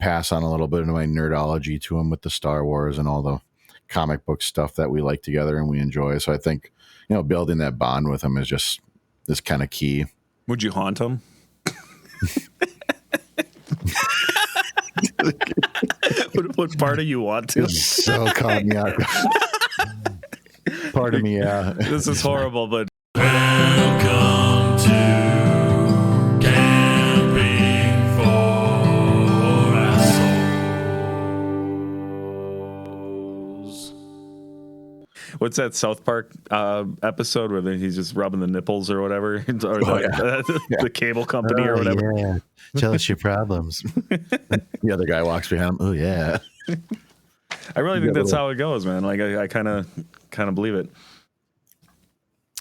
pass on a little bit of my nerdology to him with the Star Wars and all the comic book stuff that we like together and we enjoy. So I think, building that bond with him is kind of key. Would you haunt him? what part of you want to? So caught me out. Part of me, yeah. This is horrible, but Welcome to Camping for Assholes. what's that South Park episode where he's just rubbing the nipples or whatever, or the cable company or whatever? Yeah. Tell us your problems. The other guy walks behind him. Oh yeah. I really think that's how it goes, man. Like I kind of believe it.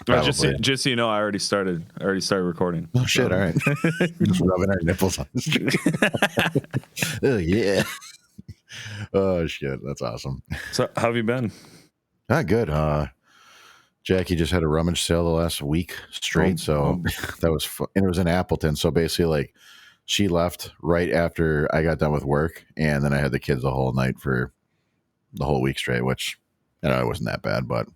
Just so you know, I already started recording. Oh shit! All right, just rubbing our nipples on the street. Oh yeah. Oh shit, that's awesome. So how have you been? Good. Jackie just had a rummage sale the last week straight, so that was fun. And it was in Appleton. So basically, like, she left right after I got done with work, and then I had the kids the whole night for the whole week straight, which it wasn't that bad, but.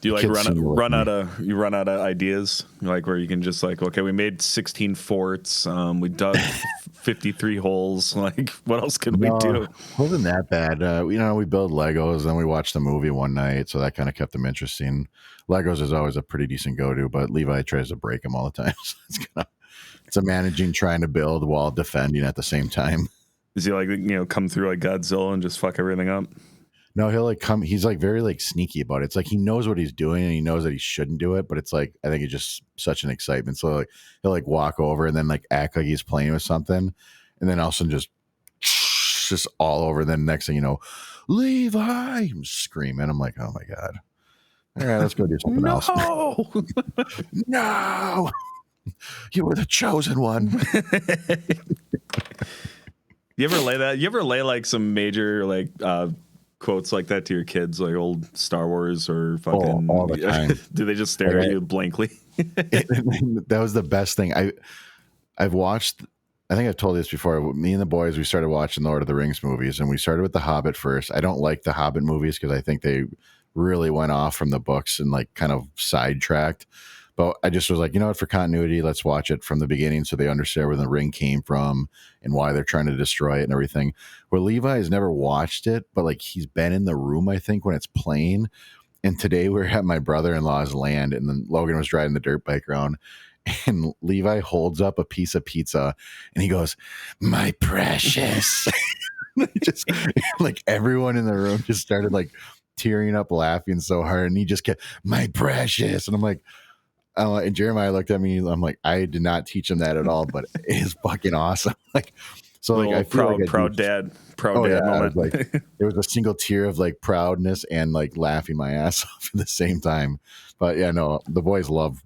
Do you like run out of ideas, like where you can just like, okay, we made 16 forts, we dug 53 holes, like what else could we do? It wasn't that bad. We build Legos, then we watched the movie one night, so that kind of kept them interesting. Legos is always a pretty decent go-to, but Levi tries to break them all the time. So it's a managing trying to build while defending at the same time. Does he come through like Godzilla and just fuck everything up? No, he'll come. He's like very sneaky about it. It's like he knows what he's doing and he knows that he shouldn't do it, but it's like I think it's just such an excitement. So he'll walk over and then act like he's playing with something, and then all of a sudden just all over. Then next thing you know, Levi, I'm screaming. I'm like, oh my god! All right, let's go do something else. No, you were the chosen one. You ever lay that? You ever lay like some major quotes like that to your kids, like old Star Wars or fucking all the time? Do they just stare at you blankly? That was the best thing. I've watched, I think I've told you this before. Me and the boys, we started watching Lord of the Rings movies, and we started with The Hobbit first. I don't like the Hobbit movies because I think they really went off from the books and kind of sidetracked. But I just was like, you know what, for continuity, let's watch it from the beginning so they understand where the ring came from and why they're trying to destroy it and everything. Where Levi has never watched it, but he's been in the room, I think, when it's playing. And today we were at my brother-in-law's land, and then Logan was driving the dirt bike around, and Levi holds up a piece of pizza and he goes, "My precious." Just everyone in the room just started tearing up laughing so hard, and he just kept, "My precious." And I'm like, and Jeremiah looked at me. I'm like, I did not teach him that at all, but it is fucking awesome. I feel proud dad moment. There was a single tear of proudness and laughing my ass off at the same time. But yeah, no, the boys love,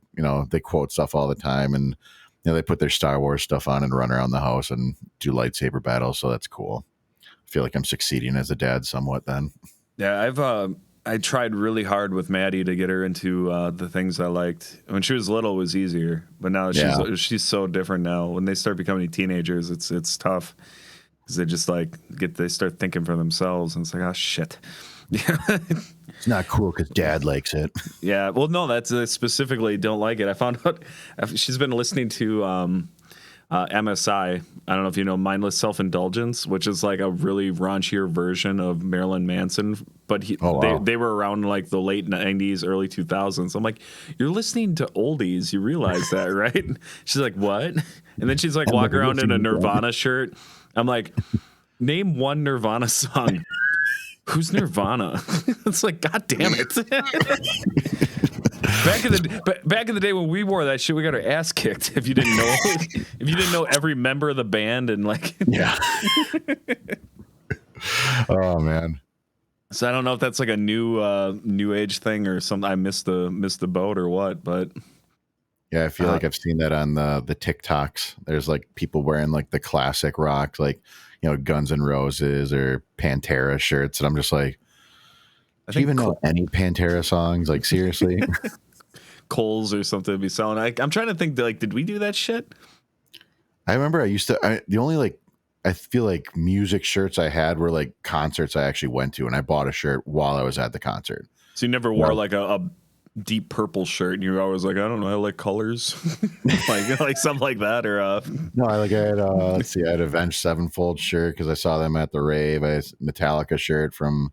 they quote stuff all the time, and they put their Star Wars stuff on and run around the house and do lightsaber battles. So that's cool. I feel like I'm succeeding as a dad somewhat then. Yeah, I tried really hard with Maddie to get her into the things I liked. When she was little, it was easier, but now she's so different now. When they start becoming teenagers, it's tough because they just they start thinking for themselves, and it's like, oh shit. It's not cool because dad likes it. Yeah, well, no, that's specifically don't like it. I found out she's been listening to MSI. I don't know if you know Mindless Self-Indulgence, which is a really raunchier version of Marilyn Manson, but they were around the late 90s, early 2000s. I'm like, you're listening to oldies, you realize that, right? She's like, what? And then she's walking around in a Nirvana shirt. I'm like, name one Nirvana song. Who's Nirvana? It's like, god damn it. Back in the day when we wore that shit, we got our ass kicked. If you didn't know every member of the band and yeah. Oh man. So I don't know if that's a new age thing or something. I missed the boat or what, but yeah, I feel like I've seen that on the TikToks. There's people wearing the classic rock, Guns N' Roses or Pantera shirts, and I'm just like, do you even know any Pantera songs? Seriously? Coles or something to be selling. I'm trying to think, did we do that shit? I remember I used to. The only I feel like music shirts I had were like concerts I actually went to, and I bought a shirt while I was at the concert. So you never wore No. like a deep purple shirt, and you're always like, I don't know, I like colors, like something like that, or No, I had let's see, I had Avenged Sevenfold shirt because I saw them at the rave. I had Metallica shirt from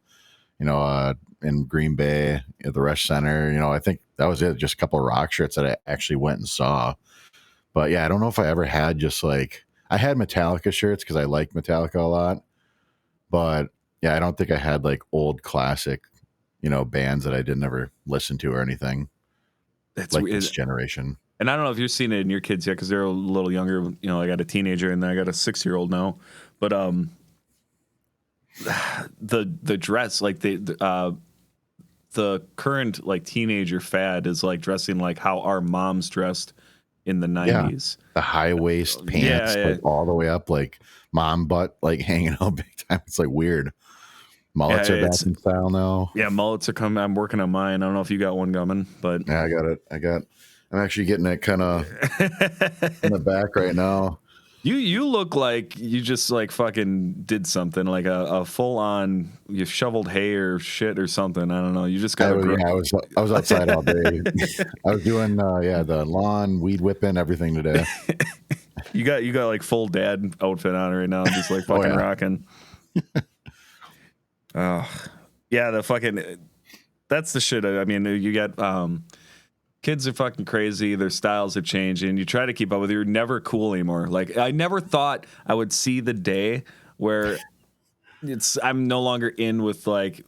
in Green Bay at the Rush Center. I think that was it. Just a couple of rock shirts that I actually went and saw. But yeah, I don't know if I ever had just like I had Metallica shirts because I like Metallica a lot. But yeah, I don't think I had like old classic, bands that I didn't ever listen to or anything it's like this generation. And I don't know if you've seen it in your kids yet because they're a little younger. I got a teenager and then I got a 6-year-old now. But the dress, like the current like teenager fad is like dressing like how our moms dressed in the 90s. The high waist pants, Yeah. like all the way up, like mom butt, like hanging out big time. It's like weird. Mullets Yeah, are back in style now. Yeah, mullets are coming. I'm working on mine. I don't know if you got one coming, but Yeah, I got it. I'm actually getting it kind of in the back right now. You look like you just like fucking did something like a full on you shoveled hay or shit or something. I don't know. You just got I was outside all day. I was doing the lawn, weed whipping, everything today. you got like full dad outfit on right now, just like fucking rocking. Yeah, the fucking that's the shit. I mean, you got kids are fucking crazy. Their styles have changed, and you try to keep up with it. You're never cool anymore. Like I never thought I would see the day where I'm no longer in with like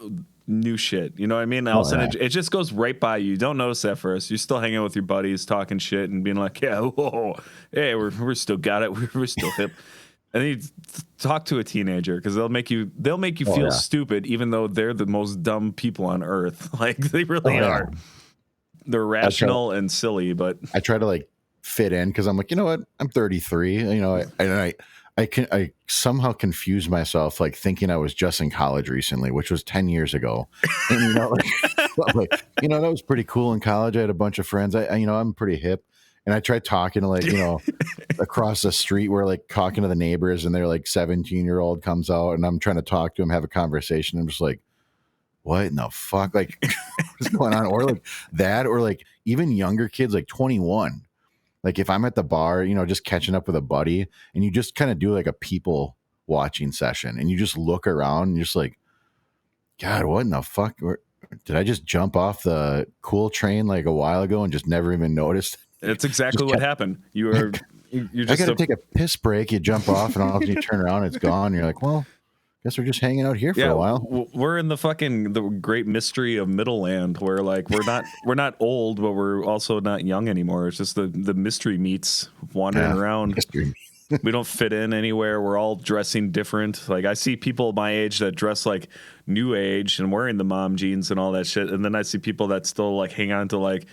new shit. You know what I mean? All of a sudden, it just goes right by you. You don't notice that first. You're still hanging out with your buddies, talking shit, and being like, "Yeah, whoa, hey, we're still got it. We're still hip." And then you talk to a teenager because they'll make you feel stupid, even though they're the most dumb people on earth. Like they really are. They're rational and silly, but I try to like fit in because I'm like, you know what? I'm 33. I somehow confused myself, like thinking I was just in college recently, which was 10 years ago. And that was pretty cool in college. I had a bunch of friends. I'm pretty hip. And I tried talking to like, across the street, we're like talking to the neighbors and they're like 17-year-old comes out and I'm trying to talk to him, have a conversation. I'm just like, what in the fuck? Like what's going on? Or like that, or like even younger kids, like 21. Like if I'm at the bar, just catching up with a buddy and you just kind of do like a people watching session and you just look around and you're just like, God, what in the fuck? Did I just jump off the cool train like a while ago and just never even noticed? It's exactly what happened. You're just I got to take a piss break. You jump off and all you turn around, it's gone. You're like, well, guess we're just hanging out here for a while. We're in the great mystery of middle land where like we're not old, but we're also not young anymore. It's just the mystery meats wandering around. We don't fit in anywhere. We're all dressing different. Like I see people my age that dress like new age and wearing the mom jeans and all that shit. And then I see people that still like hang on to like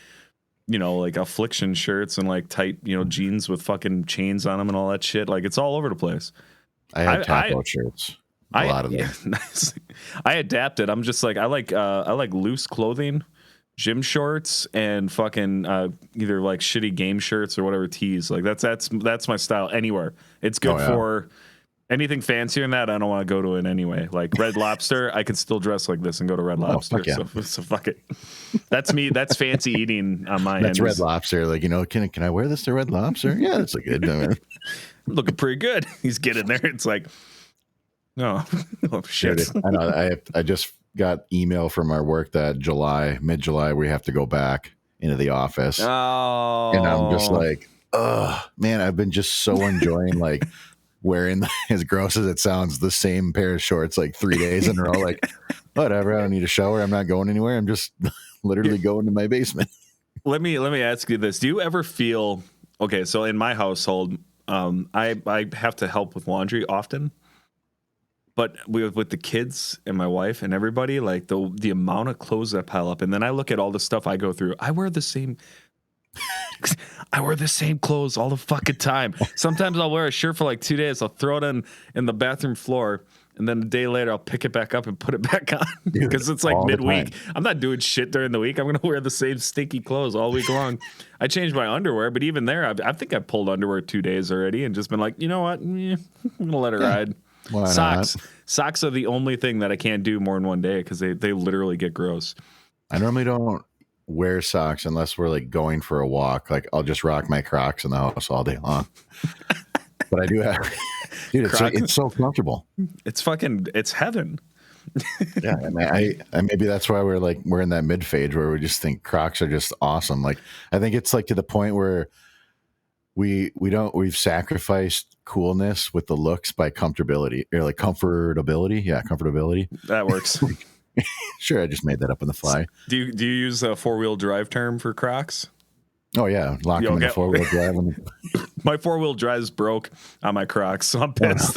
affliction shirts and like tight, jeans with fucking chains on them and all that shit. Like it's all over the place. I had tap-out shirts. A lot of them. Yeah, nice. I adapted. I'm just like I like loose clothing, gym shorts, and fucking either like shitty game shirts or whatever tees. Like that's my style anywhere. It's good for anything fancier than that. I don't want to go to it anyway. Like Red Lobster, I could still dress like this and go to Red Lobster. So fuck it. That's me. That's fancy eating on my end. That's Red Lobster. Like, can I wear this to Red Lobster? Yeah, that's a good. Looking pretty good. He's getting there. It's like, oh shit. I know. I just got email from our work that mid-July, we have to go back into the office. Oh, and I'm just like, oh man, I've been just so enjoying like wearing, as gross as it sounds, the same pair of shorts like 3 days in a row. Like, whatever, I don't need a shower. I'm not going anywhere. I'm just literally going to my basement. Let me ask you this. Do you ever feel, okay, so in my household, I have to help with laundry often. But with the kids and my wife and everybody, like the amount of clothes that pile up. And then I look at all the stuff I go through. I wear the same I wear the same clothes all the fucking time. Sometimes I'll wear a shirt for like 2 days. I'll throw it in the bathroom floor, and then a day later I'll pick it back up and put it back on because it's like all the midweek. time. I'm not doing shit during the week. I'm gonna wear the same stinky clothes all week long. I changed my underwear, but even there, I think I pulled underwear 2 days already and just been like, you know what? I'm gonna let it ride. Why Socks. not? Socks are the only thing that I can't do more than one day because they literally get gross. I normally don't wear socks unless we're like going for a walk. Like I'll just rock my Crocs in the house all day long. But I do have, dude. It's so comfortable. It's heaven. Yeah, I maybe that's why we're in that mid phase where we just think Crocs are just awesome. Like I think it's like to the point where we've sacrificed coolness with the looks by comfortability or like comfortability. Yeah, comfortability. That works. Sure, I just made that up on the fly. Do you use a 4-wheel drive term for Crocs? Oh yeah, lock them in the 4-wheel drive. My 4-wheel drive's broke on my Crocs, so I'm pissed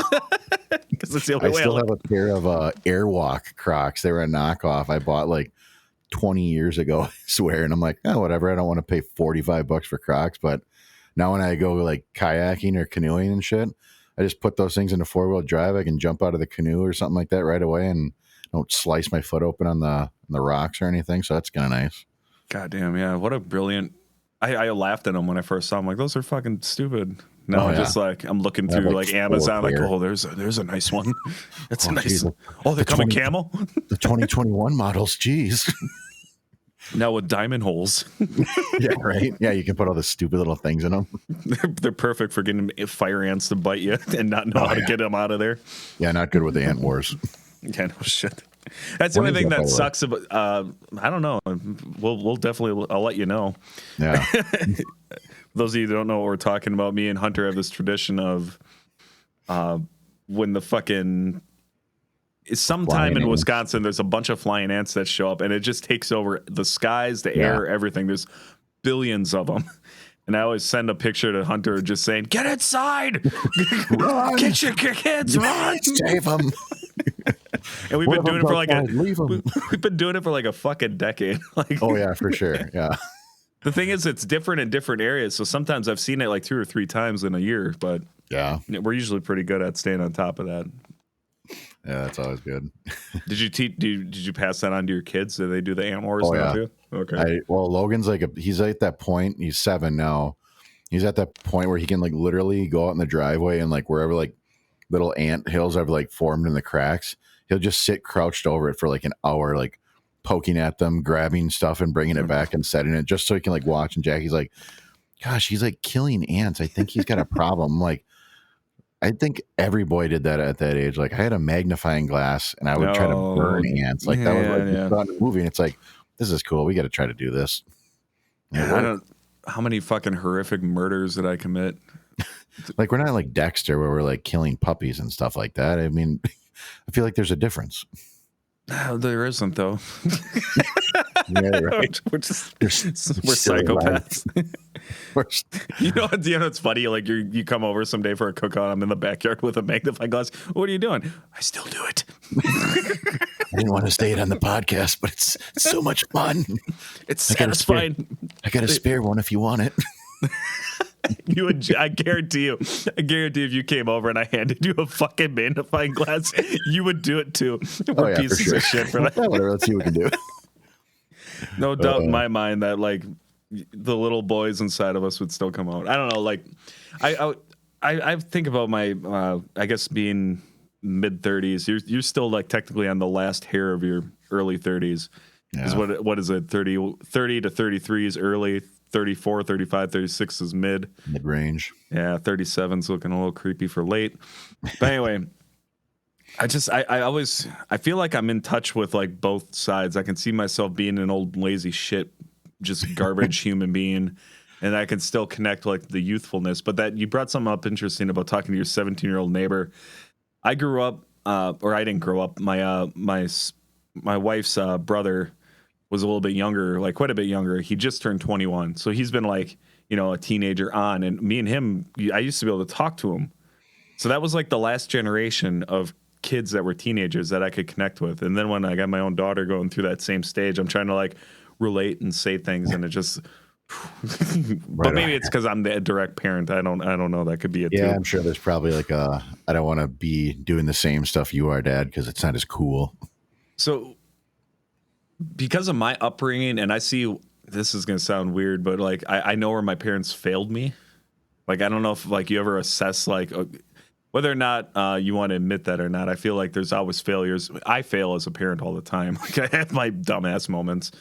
because it's the only I way. still have a pair of Airwalk Crocs. They were a knockoff. I bought like 20 years ago, I swear, and I'm like, oh, whatever. I don't want to pay $45 for Crocs, but now when I go like kayaking or canoeing and shit, I just put those things in a 4-wheel drive. I can jump out of the canoe or something like that right away and don't slice my foot open on the rocks or anything. So that's kind of nice. God damn, yeah. What a brilliant. I laughed at them when I first saw them. Like, those are fucking stupid. Now I'm just like, I'm looking through like Amazon, like, oh, there's a nice one. That's a nice. Geez. Oh, they come in camel? The 2021 models, geez. Now with diamond holes. Yeah, right. Yeah, you can put all the stupid little things in them. They're perfect for getting fire ants to bite you and not know how to get them out of there. Yeah, not good with the ant wars. Yeah, no shit. That's the only thing that sucks about. I don't know. We'll definitely. I'll let you know. Yeah. Those of you who don't know what we're talking about, me and Hunter have this tradition of when the fucking sometime in Wisconsin, there's a bunch of flying ants that show up, and it just takes over the skies, the air, everything. There's billions of them. And I always send a picture to Hunter just saying, get inside! Run! Get your kids, run! Save them! And we've been doing it for like leave them. we've been doing it for like a fucking decade. Like, oh yeah, for sure. Yeah. The thing is, it's different in different areas. So sometimes I've seen it like 2 or 3 times in a year, but yeah, we're usually pretty good at staying on top of that. Yeah, that's always good. Did you did you pass that on to your kids? Did they do the ant wars now too? Okay. Well, Logan's he's at that point. He's 7 now. He's at that point where he can like literally go out in the driveway and like wherever like little ant hills have like formed in the cracks, he'll just sit crouched over it for like an hour, like poking at them, grabbing stuff and bringing it back and setting it just so he can like watch. And Jackie's like, gosh, he's like killing ants. I think he's got a problem. Like, I think every boy did that at that age. Like I had a magnifying glass and I would try to burn ants. Like that was like you saw in the movie and it's like, this is cool. We got to try to do this. Yeah, I don't. How many fucking horrific murders did I commit? Like we're not like Dexter where we're like killing puppies and stuff like that. I mean, I feel like there's a difference. There isn't though. Yeah, right. we're psychopaths. You know what's funny? Like you come over someday for a cookout. I'm in the backyard with a magnifying glass. What are you doing? I still do it. I didn't want to say it on the podcast, but it's so much fun. It's satisfying. I got a spare one if you want it. I guarantee you, if you came over and I handed you a fucking magnifying glass, you would do it too. We're pieces of shit for that. Whatever, let's see what we can do. No doubt in my mind that like the little boys inside of us would still come out. I don't know. Like I think about my I guess being mid 30s. You're still like technically on the last hair of your early 30s. Yeah. Is what is it? 30 to 33 is early. 34, 35, 36 is mid-range. Yeah, 37's looking a little creepy for late. But anyway, I feel like I'm in touch with like both sides. I can see myself being an old lazy shit, just garbage human being, and I can still connect like the youthfulness. But that you brought something up interesting about talking to your 17-year-old neighbor. I grew up, or I didn't grow up. My wife's brother was a little bit younger, like quite a bit younger. He just turned 21. So he's been like, a teenager on. And me and him, I used to be able to talk to him. So that was like the last generation of kids that were teenagers that I could connect with. And then when I got my own daughter going through that same stage, I'm trying to like relate and say things. And it just, But maybe it's because I'm the direct parent. I don't know. That could be it Yeah, too. I'm sure there's probably like I don't want to be doing the same stuff you are, Dad, because it's not as cool. So because of my upbringing, and I see this is gonna sound weird, but like I know where my parents failed me. Like I don't know if like you ever assess like whether or not you want to admit that or not. I feel like there's always failures. I fail as a parent all the time. Like I have my dumbass moments,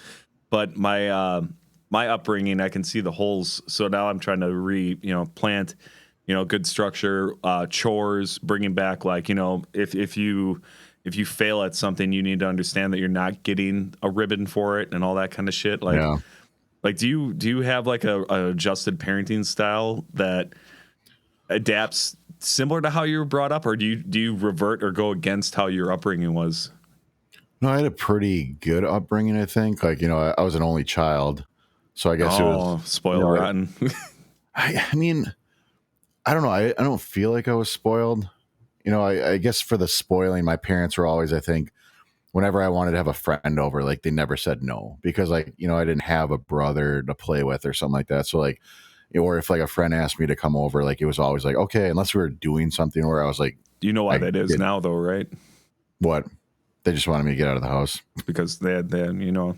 but my upbringing, I can see the holes. So now I'm trying to plant, good structure, chores, bringing back like, if you fail at something, you need to understand that you're not getting a ribbon for it and all that kind of shit. Like, Yeah. like do you have like a adjusted parenting style that adapts similar to how you were brought up, or do you revert or go against how your upbringing was? No, I had a pretty good upbringing, I think. Like, I was an only child. So I guess it was spoiled rotten. I mean, I don't know. I don't feel like I was spoiled. I guess for the spoiling, my parents were always, I think, whenever I wanted to have a friend over, like they never said no because like, I didn't have a brother to play with or something like that. So like, or if like a friend asked me to come over, like it was always like, okay, unless we were doing something where I was like, you know why that is now though, right? What? They just wanted me to get out of the house. Because they had yeah, you can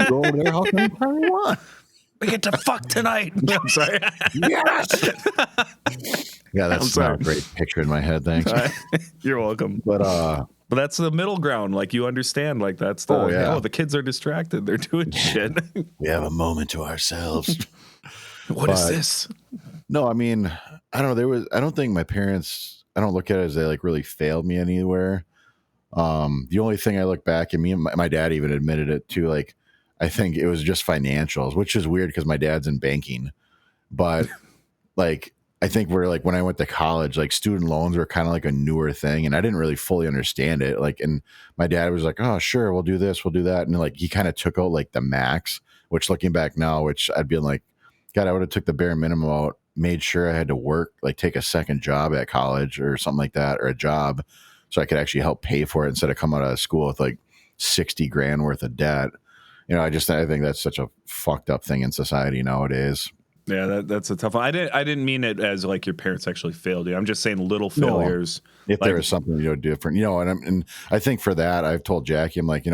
go over there anytime you want. We get to fuck tonight. I'm sorry. Yes. Yeah, that's not a great picture in my head. Thanks. You're welcome. But that's the middle ground. Like you understand, like that's the the kids are distracted. They're doing shit. We have a moment to ourselves. What is this? No, I mean, I don't know. I don't think my parents, I don't look at it as they like really failed me anywhere. The only thing I look back at, me and my dad even admitted it too. Like, I think it was just financials, which is weird because my dad's in banking, but like, I think we're like, when I went to college, like student loans were kind of like a newer thing and I didn't really fully understand it. Like, and my dad was like, oh, sure, we'll do this, we'll do that. And like, he kind of took out like the max, which looking back now, which I'd be like, God, I would have took the bare minimum out, made sure I had to work, like take a second job at college or something like that, or a job so I could actually help pay for it instead of coming out of school with like 60 grand worth of debt. I think that's such a fucked up thing in society nowadays. Yeah, that's a tough one. I didn't mean it as like your parents actually failed you. I'm just saying little failures. No, if there was something different, and I think for that I've told Jackie, I'm like,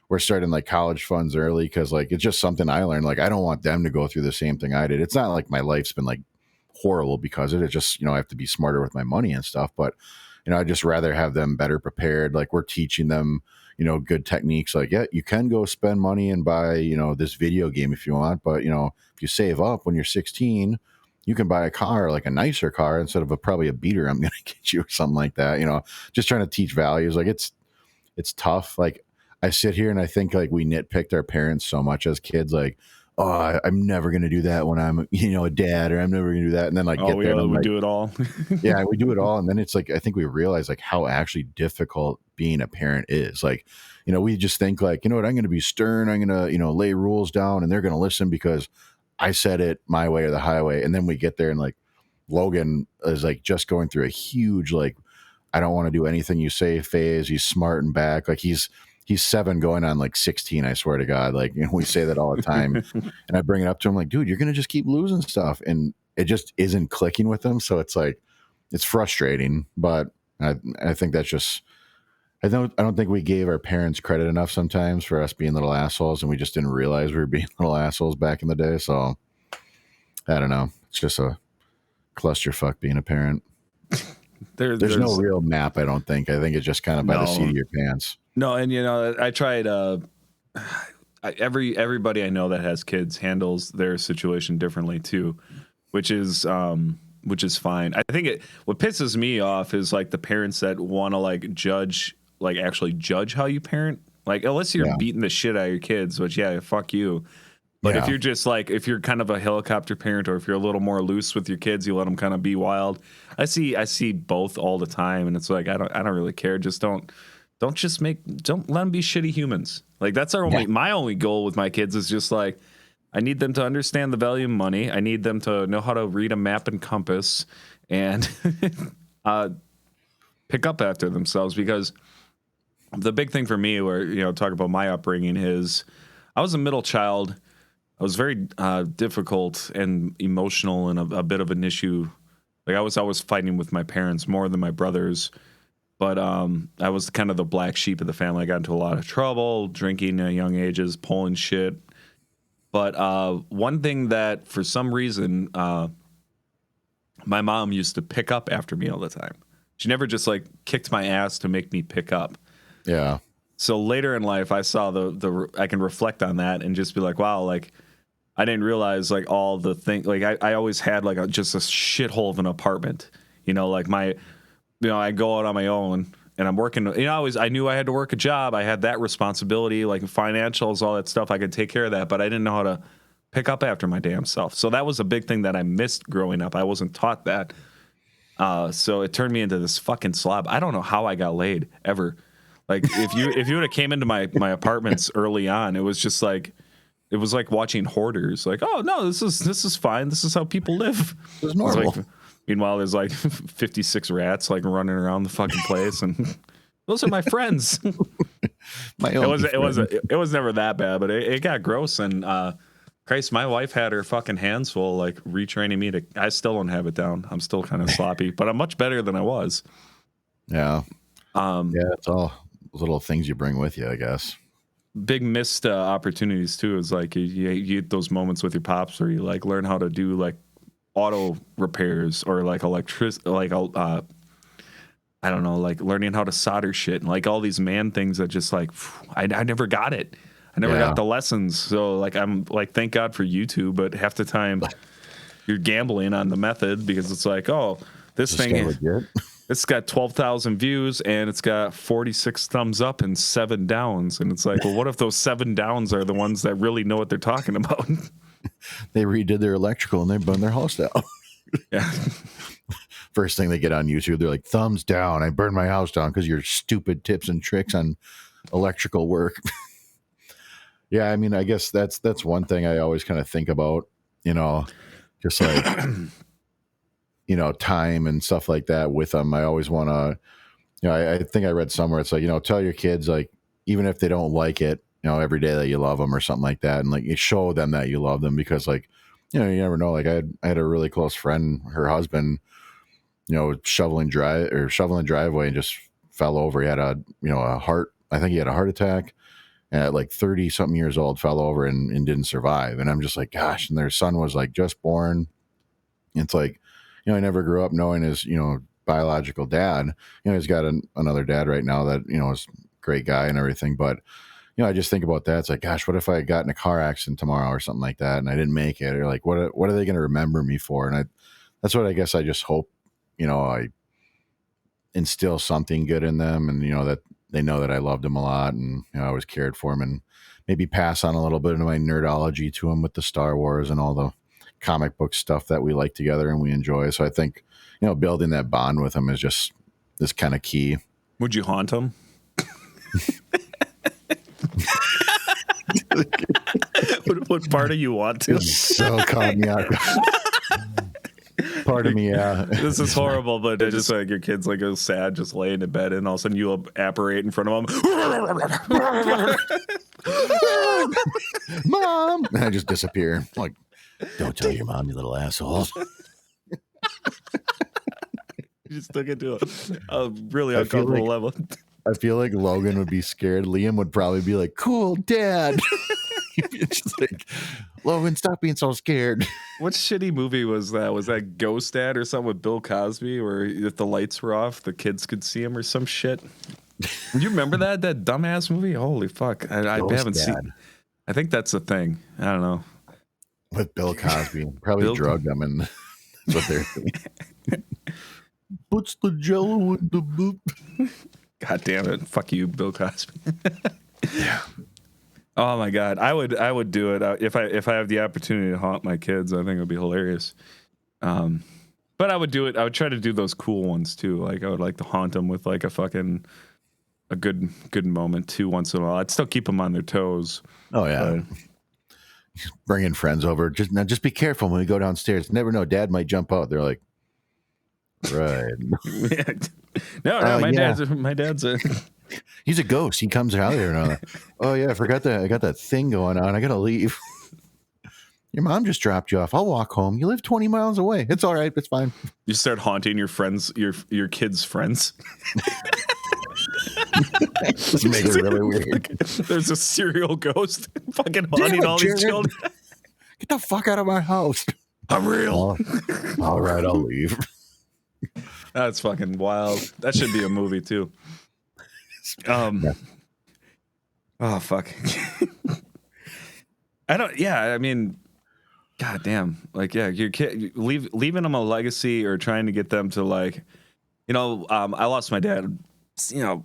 we're starting like college funds early because like it's just something I learned. Like I don't want them to go through the same thing I did. It's not like my life's been like horrible because of it. It's just I have to be smarter with my money and stuff. But I'd just rather have them better prepared. Like we're teaching them good techniques. Like, yeah, you can go spend money and buy, this video game if you want. But, if you save up when you're 16, you can buy a car, like a nicer car instead of probably a beater I'm going to get you or something like that. Just trying to teach values. Like it's tough. Like I sit here and I think like we nitpicked our parents so much as kids, like, oh, I'm never going to do that when I'm, a dad, or I'm never going to do that. And then like, we do it all. Yeah, we do it all. And then it's like, I think we realize like how actually difficult being a parent is. Like, we just think like, I'm going to be stern. I'm going to, lay rules down and they're going to listen because I said it my way or the highway. And then we get there and like Logan is like just going through a huge, like, I don't want to do anything you say phase. He's smart and back. Like he's 7 going on like 16. I swear to God. Like, we say that all the time and I bring it up to him like, dude, you're going to just keep losing stuff. And it just isn't clicking with him. So it's like, it's frustrating, but I think that's just, I don't think we gave our parents credit enough sometimes for us being little assholes, and we just didn't realize we were being little assholes back in the day. So I don't know. It's just a clusterfuck being a parent. There's no real map, I don't think. I think it's just kind of by the seat of your pants. No, and I tried. Everybody I know that has kids handles their situation differently too, which is fine. I think what pisses me off is like the parents that want to like actually judge how you parent. Like unless you're beating the shit out of your kids, which fuck you. But if you're just like, if you're kind of a helicopter parent, or if you're a little more loose with your kids, you let them kind of be wild. I see both all the time, and it's like I don't really care. Just don't let them be shitty humans. Like that's my only goal with my kids is just like, I need them to understand the value of money. I need them to know how to read a map and compass and pick up after themselves. Because the big thing for me, where talk about my upbringing, is I was a middle child. I was very difficult and emotional and a bit of an issue. Like I was always fighting with my parents more than my brothers. But I was kind of the black sheep of the family. I got into a lot of trouble, drinking at young ages, pulling shit. But one thing that, for some reason, my mom used to pick up after me all the time. She never just like kicked my ass to make me pick up. Yeah. So later in life, I saw I can reflect on that and just be like, wow, like I didn't realize like all the things. Like I always had like just a shithole of an apartment. You know, like I go out on my own and I'm working. You know, I knew I had to work a job. I had that responsibility, like financials, all that stuff. I could take care of that, but I didn't know how to pick up after my damn self. So that was a big thing that I missed growing up. I wasn't taught that. So it turned me into this fucking slob. I don't know how I got laid ever. Like if you would have came into my apartments early on, it was just like, it was like watching Hoarders. Like, oh no, this is fine. This is how people live. It's normal. Like, meanwhile, there's like 56 rats like running around the fucking place, and those are my friends. It was never that bad, but it got gross. And Christ, my wife had her fucking hands full, like retraining me to. I still don't have it down. I'm still kind of sloppy, but I'm much better than I was. Yeah. It's all little things you bring with you, I guess. Big missed opportunities too. Is like you get those moments with your pops where you like learn how to do like auto repairs or like I don't know, like learning how to solder shit and like all these man things that just like I never got it. I never got the lessons. So like I'm like, thank God for YouTube, but half the time you're gambling on the method because it's like, oh, this thing it's got 12,000 views and it's got 46 thumbs up and 7 downs. And it's like, well, what if those 7 downs are the ones that really know what they're talking about? They redid their electrical and they burned their house down. Yeah. First thing they get on YouTube, they're like, thumbs down. I burned my house down because your stupid tips and tricks on electrical work. Yeah, I mean, I guess that's one thing I always kind of think about, you know, just like, you know, time and stuff like that with them. I always want to, you know, I think I read somewhere, it's like, you know, tell your kids, like, even if they don't like it, you know, every day that you love them or something like that. And like, you show them that you love them because like, you know, you never know. Like I had a really close friend, her husband, you know, shoveling driveway and just fell over. He had I think he had a heart attack and at like 30 something years old, fell over and didn't survive. And I'm just like, gosh, and their son was like just born. It's like, you know, I never grew up knowing his, you know, biological dad. You know, he's got another dad right now that, you know, is a great guy and everything. But, you know, I just think about that. It's like, gosh, what if I got in a car accident tomorrow or something like that and I didn't make it? Or like, what are they going to remember me for? And that's what I guess I just hope, you know, I instill something good in them and, you know, that they know that I loved them a lot and, you know, I was cared for them and maybe pass on a little bit of my nerdology to them with the Star Wars and all the comic book stuff that we like together and we enjoy. So I think, you know, building that bond with them is kind of key. Would you haunt them? what part of you want to? So caught me out. Part of me, yeah. This is horrible, but it's just like your kid's like goes sad, just laying in bed, and all of a sudden you apparate in front of them. Mom! And I just disappear. I'm like, don't tell your mom, you little asshole. You just took it to a really uncomfortable level. I feel like Logan would be scared. Liam would probably be like, cool, Dad. It's just like, Logan, stop being so scared. What shitty movie was that? Was that Ghost Dad or something with Bill Cosby where if the lights were off, the kids could see him or some shit? Do you remember that dumbass movie? Holy fuck. I haven't seen. I think that's a thing. I don't know. With Bill Cosby. Probably drugged him and that's what they're saying. Puts the jello in the boot. God damn it. Fuck you, Bill Cosby. Yeah. Oh my God. I would do it. If I have the opportunity to haunt my kids, I think it would be hilarious. But I would do it. I would try to do those cool ones too. Like I would like to haunt them with like a good moment too once in a while. I'd still keep them on their toes. Oh yeah. Bringing friends over. Just be careful when we go downstairs. Never know. Dad might jump out. They're like, right. No, my dad's a he's a ghost. He comes out here and I'm like, oh yeah, I got that thing going on. I gotta leave. Your mom just dropped you off. I'll walk home. You live 20 miles away. It's all right. It's fine. You start haunting your friends, your kids' friends. Just make it really weird. There's a serial ghost fucking haunting all these children. Get the fuck out of my house. I'm real. All right, I'll leave. That's fucking wild. That should be a movie too. Yeah. Oh fuck. I mean, god damn. Like, yeah, your kid leaving them a legacy or trying to get them to like, I lost my dad, a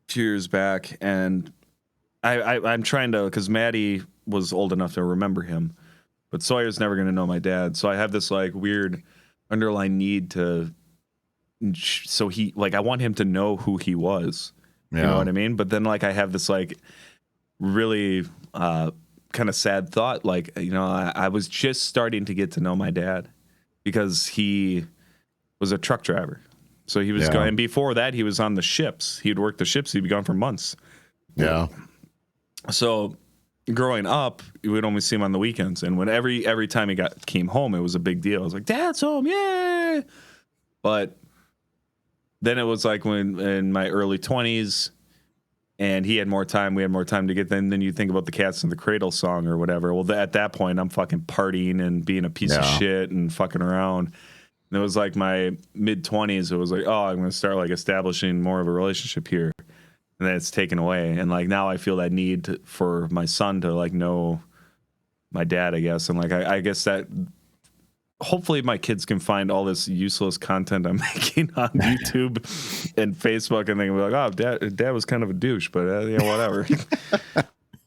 few years back, and I'm trying to, because Maddie was old enough to remember him, but Sawyer's never going to know my dad. So I have this like weird underlying need to, so he, like, I want him to know who he was. You know what I mean? But then like I have this like really kind of sad thought, like, I was just starting to get to know my dad because he was a truck driver. So he was going, and before that he was on the ships. He'd work the ships. He'd be gone for months. Yeah. So growing up, we would only see him on the weekends. And when every time he came home, it was a big deal. I was like, Dad's home, yay! But then it was like when in my early 20s, and he had more time, we had more time to get. Then you think about the Cats in the Cradle song or whatever. Well, at that point, I'm fucking partying and being a piece of shit and fucking around. And it was like my mid 20s. It was like, oh, I'm going to start like establishing more of a relationship here. And then it's taken away. And like now I feel that need for my son to like know my dad, I guess. And like I guess that hopefully my kids can find all this useless content I'm making on YouTube and Facebook, and they can be like, oh, dad was kind of a douche, but whatever.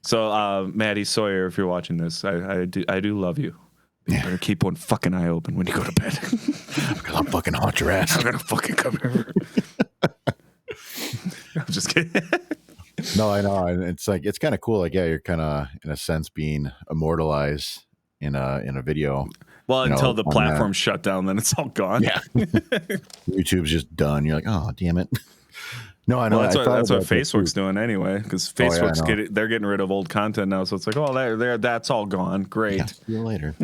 So Maddie Sawyer, if you're watching this, I do love you. You better keep one fucking eye open when you go to bed. Because I'll fucking haunt your ass. I'm gonna fucking come here. I'm just kidding. No, I know. And it's like, it's kind of cool. Like, yeah, you're kind of in a sense being immortalized in a video. Well, until the platform shut down, then it's all gone. Yeah. YouTube's just done. You're like, oh, damn it. No, I know. Well, that's what Facebook's doing anyway, because Facebook's they're getting rid of old content now. So it's like, oh, that's all gone. Great. Yeah, see you later.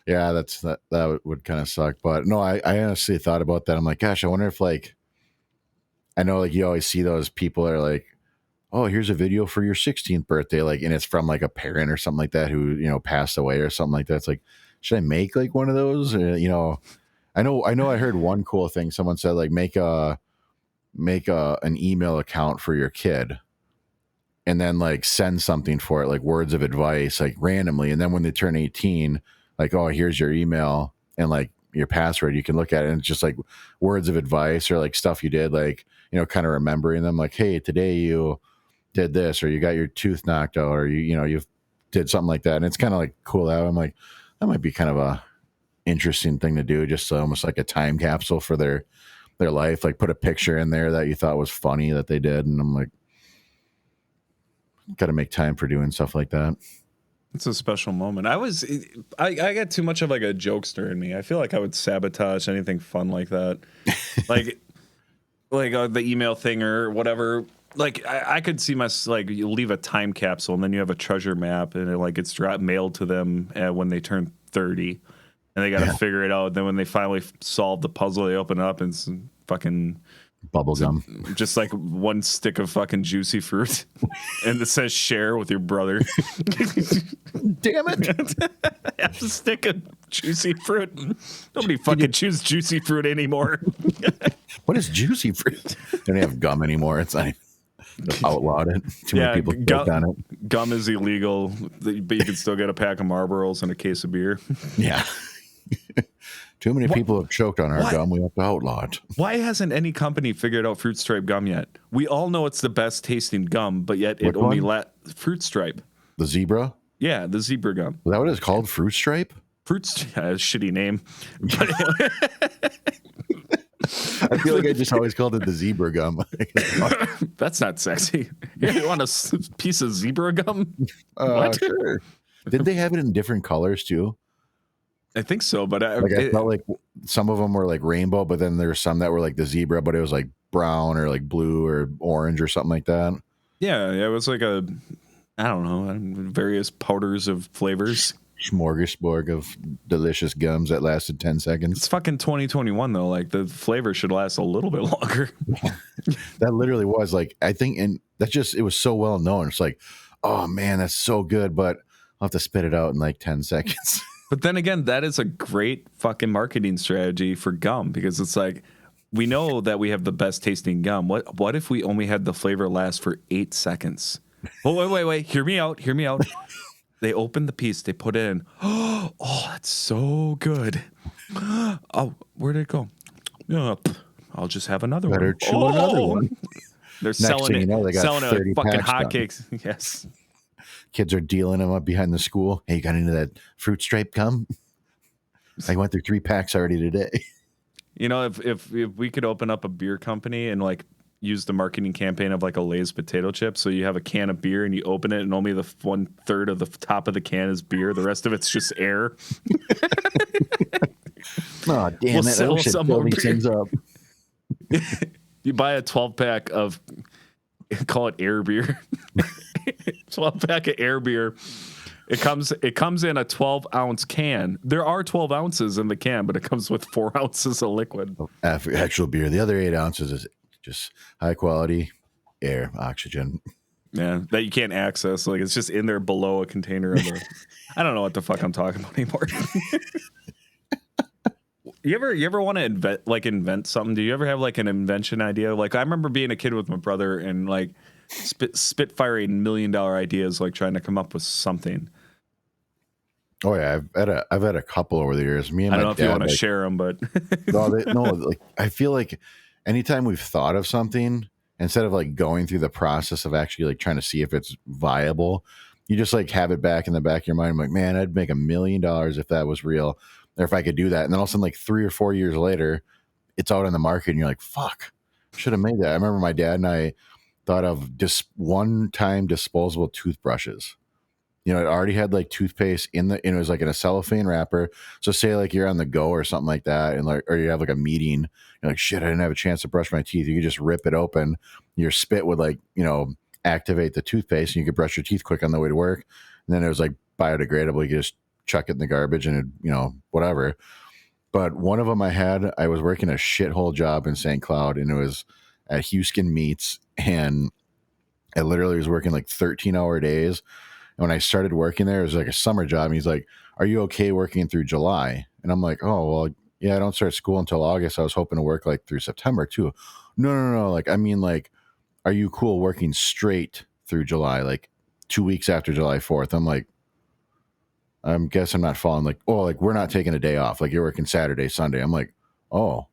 Yeah, that would kind of suck. But no, I honestly thought about that. I'm like, gosh, I wonder if like, I know like you always see those people that are like, oh, here's a video for your 16th birthday, like, and it's from like a parent or something like that who passed away or something like that. It's like, should I make like one of those? I know. I heard one cool thing. Someone said like make an email account for your kid, and then like send something for it, like words of advice, like randomly. And then when they turn 18, like, oh, here's your email and like your password. You can look at it, and it's just like words of advice or like stuff you did, like kind of remembering them. Like, hey, today you did this, or you got your tooth knocked out, or you did something like that. And it's kind of like cool. I'm like, that might be kind of a interesting thing to do, just almost like a time capsule for their life. Like put a picture in there that you thought was funny that they did, and I'm like, got to make time for doing stuff like that. It's a special moment. I got too much of like a jokester in me. I feel like I would sabotage anything fun like that, like the email thing or whatever. Like I could see you leave a time capsule and then you have a treasure map, and it like gets mailed to them when they turn 30, and they got to figure it out. Then when they finally solve the puzzle, they open it up and it's fucking bubble gum, just like one stick of fucking juicy fruit, and it says share with your brother. Damn it! Have a stick of juicy fruit. Nobody fucking chews juicy fruit anymore. What is juicy fruit? They don't have gum anymore. It's like outlawed it. Too many people choke on it. Gum is illegal, but you can still get a pack of Marlboros and a case of beer. Yeah. Too many people have choked on our gum. We have to outlaw it. Why hasn't any company figured out Fruit Stripe gum yet? We all know it's the best tasting gum, but yet it only Fruit Stripe. The zebra? Yeah, the zebra gum. Is that what it's called? Fruit Stripe? Shitty name. I feel like I just always called it the zebra gum. That's not sexy. You want a piece of zebra gum? What? Sure. Did they have it in different colors too? I think so, but I felt like some of them were like rainbow, but then there's some that were like the zebra, but it was like brown or like blue or orange or something like that. Yeah, it was like I don't know, various powders of flavors. smorgasbord of delicious gums that lasted 10 seconds. It's fucking 2021 though. Like the flavor should last a little bit longer. That literally was like, I think, and that's just, it was so well known. It's like, oh man, that's so good, but I'll have to spit it out in like 10 seconds. But then again, that is a great fucking marketing strategy for gum because it's like, we know that we have the best tasting gum. What if we only had the flavor last for 8 seconds? Oh, wait. Hear me out. They open the piece, they put it in. Oh, that's so good. Oh, where did it go? I'll just have another Better one. chew another one. They're Next selling thing it. you know, they got selling 30 it fucking packs done. hotcakes. Yes. Kids are dealing them up behind the school. Hey, you got into that fruit stripe gum? I went through 3 packs already today. You know, if we could open up a beer company and like use the marketing campaign of like a Lay's potato chip, so you have a can of beer and you open it and only the 1/3 of the top of the can is beer, the rest of it's just air. Oh, damn We'll it. I sell wish I'd some fill more these beer. things up. You buy a 12-pack of, call it air beer, 12-pack of air beer. It comes in a 12-ounce can. There are 12 ounces in the can, but it comes with 4 ounces of liquid. Actual beer. The other 8 ounces is just high quality air, oxygen. Yeah, that you can't access. Like it's just in there below a container of the. I don't know what the fuck I'm talking about anymore. You ever want to invent something? Do you ever have like an invention idea? Like I remember being a kid with my brother and like spitfiring $1 million ideas, like trying to come up with something. Oh yeah, I've had a couple over the years. Me and I don't my know if you dad, want to like, share them, but no, like I feel like anytime we've thought of something, instead of like going through the process of actually like trying to see if it's viable, you just like have it back in the back of your mind. I'm like, man, I'd make $1 million if that was real, or if I could do that. And then all of a sudden, like 3 or 4 years later, it's out on the market, and you're like, fuck, should have made that. I remember my dad and I thought of just one-time disposable toothbrushes. You know, it already had like toothpaste in the, and it was like in a cellophane wrapper. So say like you're on the go or something like that, and like, or you have like a meeting, you're like, shit, I didn't have a chance to brush my teeth. You could just rip it open. Your spit would like, you know, activate the toothpaste, and you could brush your teeth quick on the way to work. And then it was like biodegradable. You could just chuck it in the garbage and it, you know, whatever. But one of them I was working a shithole job in St. Cloud, and it was at Houston Meats, and I literally was working like 13-hour days. And when I started working there, it was like a summer job. And he's like, are you okay working through July? And I'm like, oh, well, yeah, I don't start school until August. I was hoping to work like through September too. No. Like, I mean, like, are you cool working straight through July, like 2 weeks after July 4th? I'm like, I guess I'm not following. Like, oh, like we're not taking a day off. Like you're working Saturday, Sunday. I'm like, oh,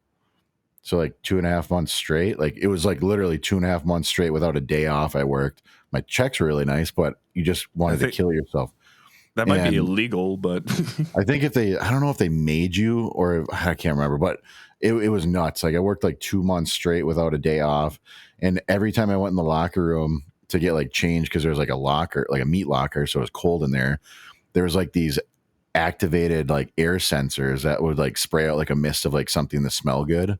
so like 2.5 months straight. Like it was like literally 2.5 months straight without a day off. I worked. My checks were really nice, but you just wanted to kill yourself. that might And be illegal. But I think I don't know if they made you or I can't remember, but it was nuts. Like I worked like 2 months straight without a day off. And every time I went in the locker room to get like changed, because there was like a locker, like a meat locker. So it was cold in there. There was like these activated like air sensors that would like spray out like a mist of like something to smell good.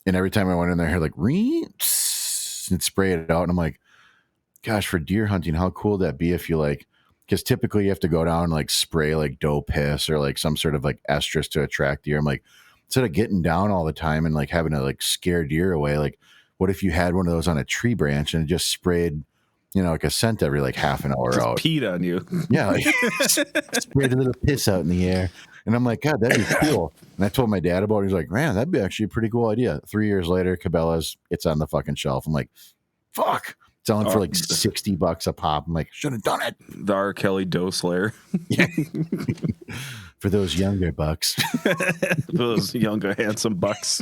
And every time I went in there, I heard like and spray it out. And I'm like, gosh, for deer hunting, how cool would that be if you like, because typically you have to go down and like spray like doe piss or like some sort of like estrus to attract deer. I'm like, instead of getting down all the time and like having to like scare deer away, like what if you had one of those on a tree branch and it just sprayed, you know, like a scent every like half an hour just out. peed on you. Yeah, like sprayed a little piss out in the air. And I'm like, God, that'd be cool. And I told my dad about it. He's like, man, that'd be actually a pretty cool idea. 3 years later, Cabela's, it's on the fucking shelf. I'm like, fuck. Selling for like $60 a pop. I'm like, should have done it. The R. Kelly doe slayer. For those younger bucks. Those younger, handsome bucks.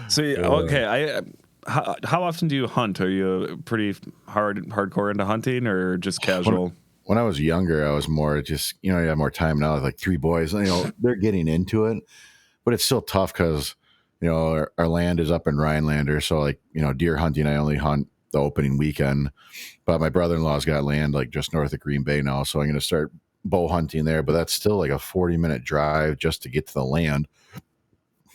So, okay. How often do you hunt? Are you pretty hardcore into hunting or just casual? When I was younger, I was more just, you know, you have more time now. Like 3 boys, you know, they're getting into it, but it's still tough because, you know, our land is up in Rhinelander. So like, you know, deer hunting, I only hunt the opening weekend, but my brother-in-law's got land like just north of Green Bay now. So I'm going to start bow hunting there, but that's still like a 40-minute drive just to get to the land.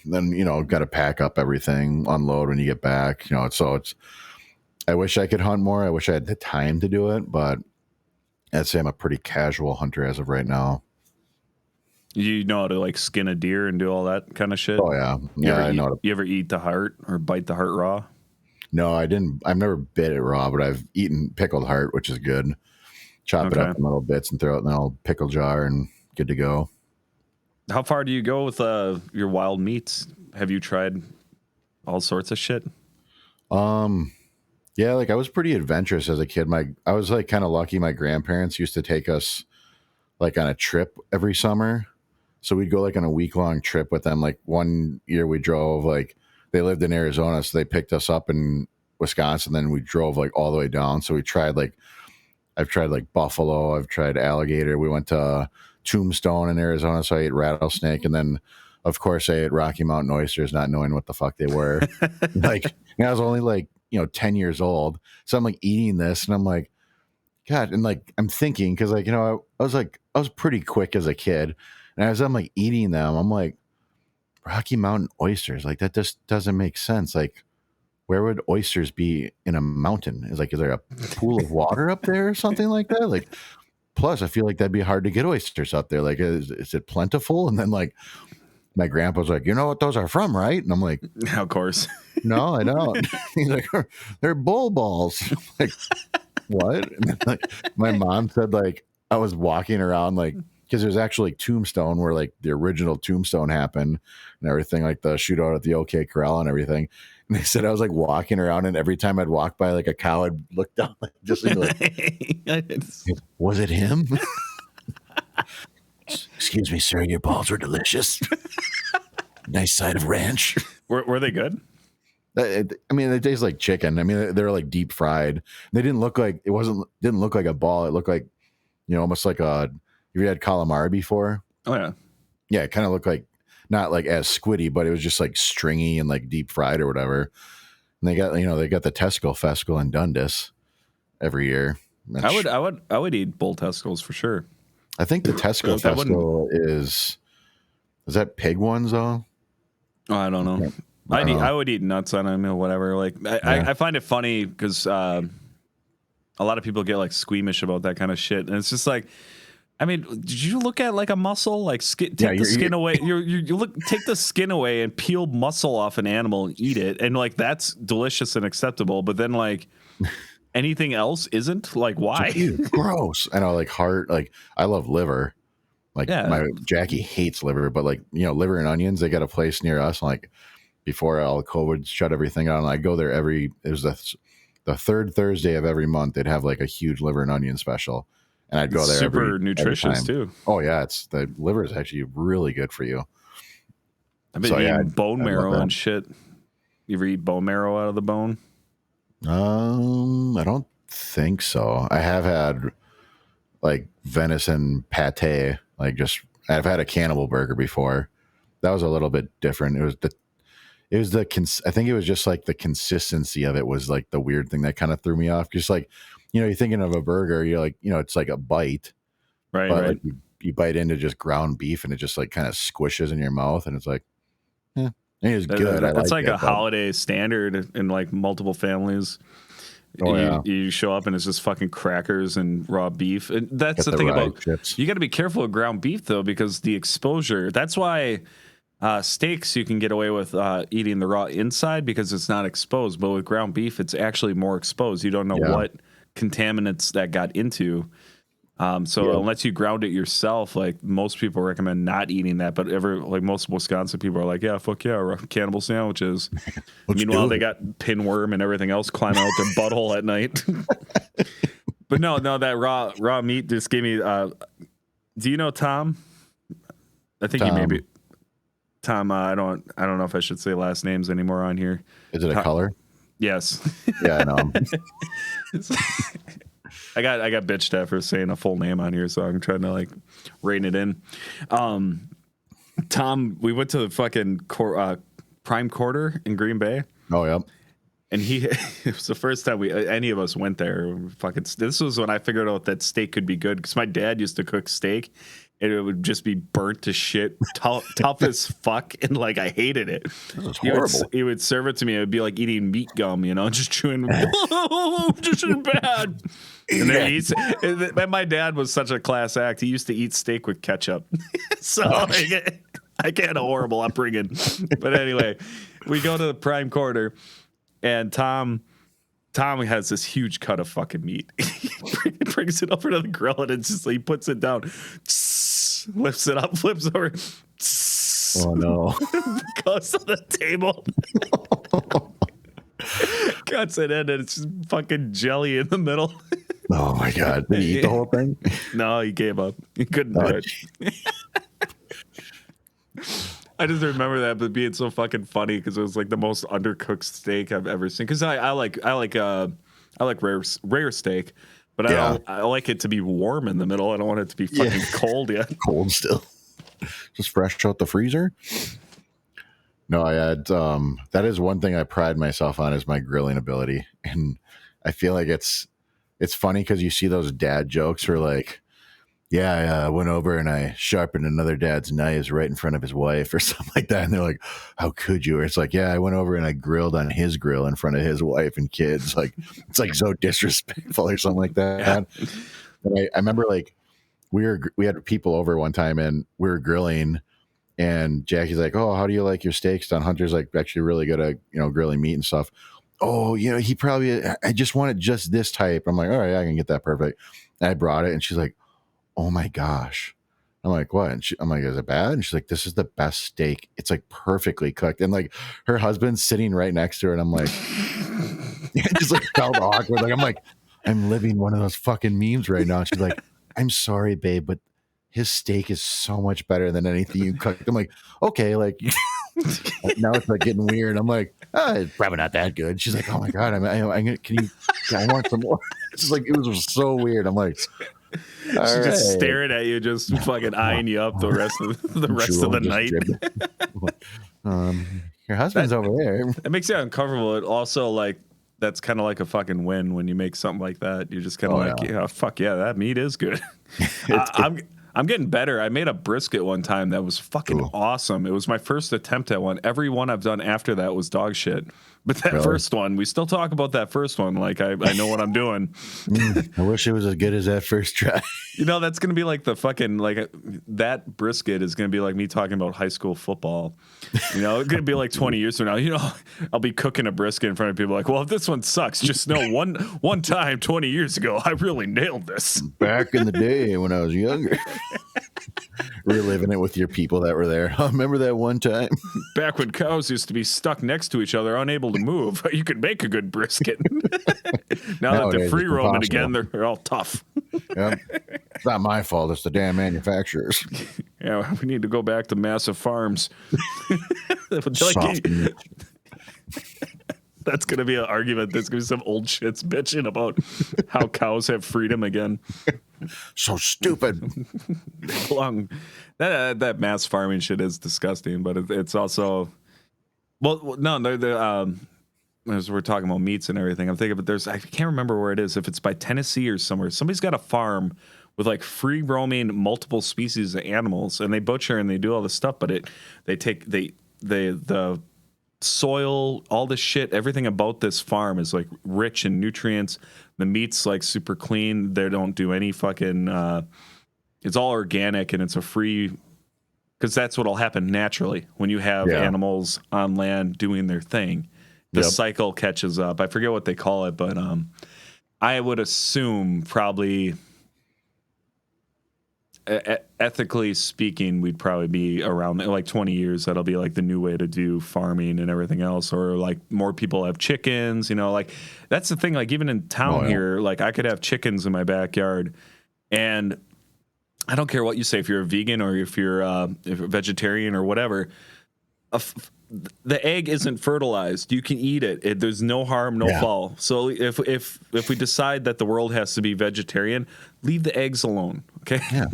Then, you know, got to pack up everything, unload when you get back, you know, so I wish I could hunt more. I wish I had the time to do it, but I'd say I'm a pretty casual hunter as of right now. You know how to like skin a deer and do all that kind of shit. Oh yeah, yeah. I know. You ever eat the heart or bite the heart raw? No, I didn't. I've never bit it raw, but I've eaten pickled heart, which is good. Chop it Okay. up in little bits and throw it in the old pickle jar and good to go. How far do you go with your wild meats? Have you tried all sorts of shit? Yeah, like I was pretty adventurous as a kid. I was like kind of lucky. My grandparents used to take us like on a trip every summer. So we'd go like on a week-long trip with them. Like one year we drove, like they lived in Arizona, so they picked us up in Wisconsin, then we drove like all the way down. So we tried like I've tried like buffalo, I've tried alligator. We went to Tombstone in Arizona, so I ate rattlesnake, and then of course I ate Rocky Mountain oysters, not knowing what the fuck they were. Like, and I was only like 10 years old, so I'm like eating this, and I'm like, God, and like I'm thinking because like I was pretty quick as a kid, and as I'm like eating them, I'm like, Rocky Mountain oysters, like that just doesn't make sense. Like, where would oysters be in a mountain? Is there a pool of water up there or something like that? Like, plus I feel like that'd be hard to get oysters up there. Like, is it plentiful? And then like my grandpa's like, you know what those are from, right? And I'm like, Of course. no, I don't. He's like, they're bull balls. Like, what? And then, like, my mom said, like, I was walking around, like, because there's actually Tombstone where, like, the original Tombstone happened and everything, like the shootout at the OK Corral and everything. And they said I was, like, walking around, and every time I'd walk by, like, a cow, I'd look down, like, just like, was it him? Excuse me, sir, your balls are delicious. Nice side of ranch. Were they good? I mean, they taste like chicken. I mean, they're like deep fried. They didn't look like didn't look like a ball. It looked like, almost like have you had calamari before? Oh yeah. Yeah, it kind of looked like not like as squiddy, but it was just like stringy and like deep fried or whatever. And they got the Testicle Festival in Dundas every year. I would eat bull testicles for sure. I think the Testicle Festival is that pig ones though? Oh, I don't know. I would eat nuts on them or whatever. Like I find it funny because a lot of people get like squeamish about that kind of shit, and it's just like, I mean, did you look at like a muscle? Like take the skin away. Take the skin away and peel muscle off an animal and eat it, and like that's delicious and acceptable. But then like anything else isn't. Like why? Gross. I know, like heart. Like I love liver. Like my Jackie hates liver, but like liver and onions. They got a place near us. Like before all COVID shut everything down, I go there it was the third Thursday of every month. They'd have like a huge liver and onion special, and I'd go there. Super nutritious too. Oh yeah, the liver is actually really good for you. I've been eating bone marrow and shit. You ever eat bone marrow out of the bone? I don't think so. I have had like venison pate. Like I've had a cannibal burger before. That was a little bit different. I think it was just like the consistency of it was like the weird thing that kind of threw me off. Just like, you're thinking of a burger, you're like, it's like a bite, right? But right. Like you bite into just ground beef and it just like kind of squishes in your mouth, and it's like, it's good. That's like a holiday standard in like multiple families. You show up and it's just fucking crackers and raw beef. And that's the thing about chips. You got to be careful with ground beef though, because the exposure. That's why steaks you can get away with eating the raw inside because it's not exposed. But with ground beef, it's actually more exposed. You don't know what contaminants that got into. Unless you ground it yourself, like most people recommend not eating that. But most Wisconsin people are like, yeah, fuck yeah, cannibal sandwiches. Meanwhile, they got pinworm and everything else climbing out their butthole at night. But no, that raw meat just gave me. Do you know Tom? I think he maybe. Tom, I don't know if I should say last names anymore on here. Is it a color? Yes. Yeah, I know. I got bitched at for saying a full name on here, so I'm trying to like rein it in. Tom, we went to the fucking Prime Quarter in Green Bay. Oh yeah. And it was the first time any of us went there. This was when I figured out that steak could be good, because my dad used to cook steak, and it would just be burnt to shit, tough as fuck, and like I hated it. This is horrible. He would serve it to me. It would be like eating meat gum, just chewing. Oh, this is bad. And then he eats. And my dad was such a class act. He used to eat steak with ketchup. So I get a horrible upbringing. But anyway, we go to the prime quarter, and Tom has this huge cut of fucking meat. He brings it over to the grill, and it's just he puts it down, lifts it up, flips over, Oh no! goes to the table, cuts it in, and it's just fucking jelly in the middle. Oh my god! Did he eat the whole thing? No, he gave up. He couldn't do it. I just remember that, but being so fucking funny because it was like the most undercooked steak I've ever seen. Because I like rare steak, but I like it to be warm in the middle. I don't want it to be fucking cold yet. Cold still, just fresh out the freezer. No, I had that is one thing I pride myself on is my grilling ability, and I feel like it's funny because you see those dad jokes where like, yeah, I went over and I sharpened another dad's knives right in front of his wife or something like that. And they're like, how could you? Or it's like, yeah, I went over and I grilled on his grill in front of his wife and kids. Like, it's like so disrespectful or something like that. Yeah. And I remember like we had people over one time and we were grilling and Jackie's like, oh, how do you like your steaks done? Hunter's like actually really good at, grilling meat and stuff. Oh, he probably, I just wanted just this type. I'm like, all right, I can get that perfect. And I brought it and she's like, oh my gosh. I'm like, what? And I'm like, is it bad? And she's like, this is the best steak. It's like perfectly cooked. And like her husband's sitting right next to her. And I'm like, it just like felt awkward. Like, I'm like, I'm living one of those fucking memes right now. And she's like, I'm sorry, babe, but his steak is so much better than anything you cooked. I'm like, okay, like now it's like getting weird. I'm like, it's probably not that good. She's like, oh my God, I want some more. It's just like, it was so weird. I'm like, she's just staring at you, just fucking eyeing you up the rest of the night. Your husband's over there. It makes you uncomfortable. It also like that's kind of like a fucking win when you make something like that. You're just kind of fuck yeah, that meat is good. I'm getting better. I made a brisket one time that was fucking awesome. It was my first attempt at one. Every one I've done after that was dog shit. But that first one, we still talk about that first one. Like I know what I'm doing. I wish it was as good as that first try. That's going to be like the fucking, like that brisket is going to be like me talking about high school football. It's going to be like 20 years from now, I'll be cooking a brisket in front of people like, well, if this one sucks, just know one time 20 years ago, I really nailed this. Back in the day when I was younger. Reliving it with your people that were there. Oh, remember that one time? Back when cows used to be stuck next to each other, unable to move, you could make a good brisket. Now that they're free roaming again, they're all tough. Yep. It's not my fault. It's the damn manufacturers. Yeah, we need to go back to massive farms. That's going to be an argument. There's going to be some old shits bitching about how cows have freedom again. So stupid. That mass farming shit is disgusting, but it's also, as we're talking about meats and everything, I'm thinking, but I can't remember where it is. If it's by Tennessee or somewhere, somebody's got a farm with like free roaming multiple species of animals, and they butcher and they do all this stuff, but the soil, all this shit, everything about this farm is like rich in nutrients. The meat's like super clean. They don't do any fucking it's all organic, and it's a free, because that's what'll happen naturally when you have animals on land doing their thing. The cycle catches up. I forget what they call it, but I would assume probably ethically speaking, we'd probably be around like 20 years. That'll be like the new way to do farming and everything else. Or like more people have chickens, like that's the thing. Like even in town here, like I could have chickens in my backyard, and I don't care what you say, if you're a vegan or if you're a vegetarian or whatever, the egg isn't fertilized. You can eat it. There's no harm, no foul. So if we decide that the world has to be vegetarian, leave the eggs alone. Okay. Yeah.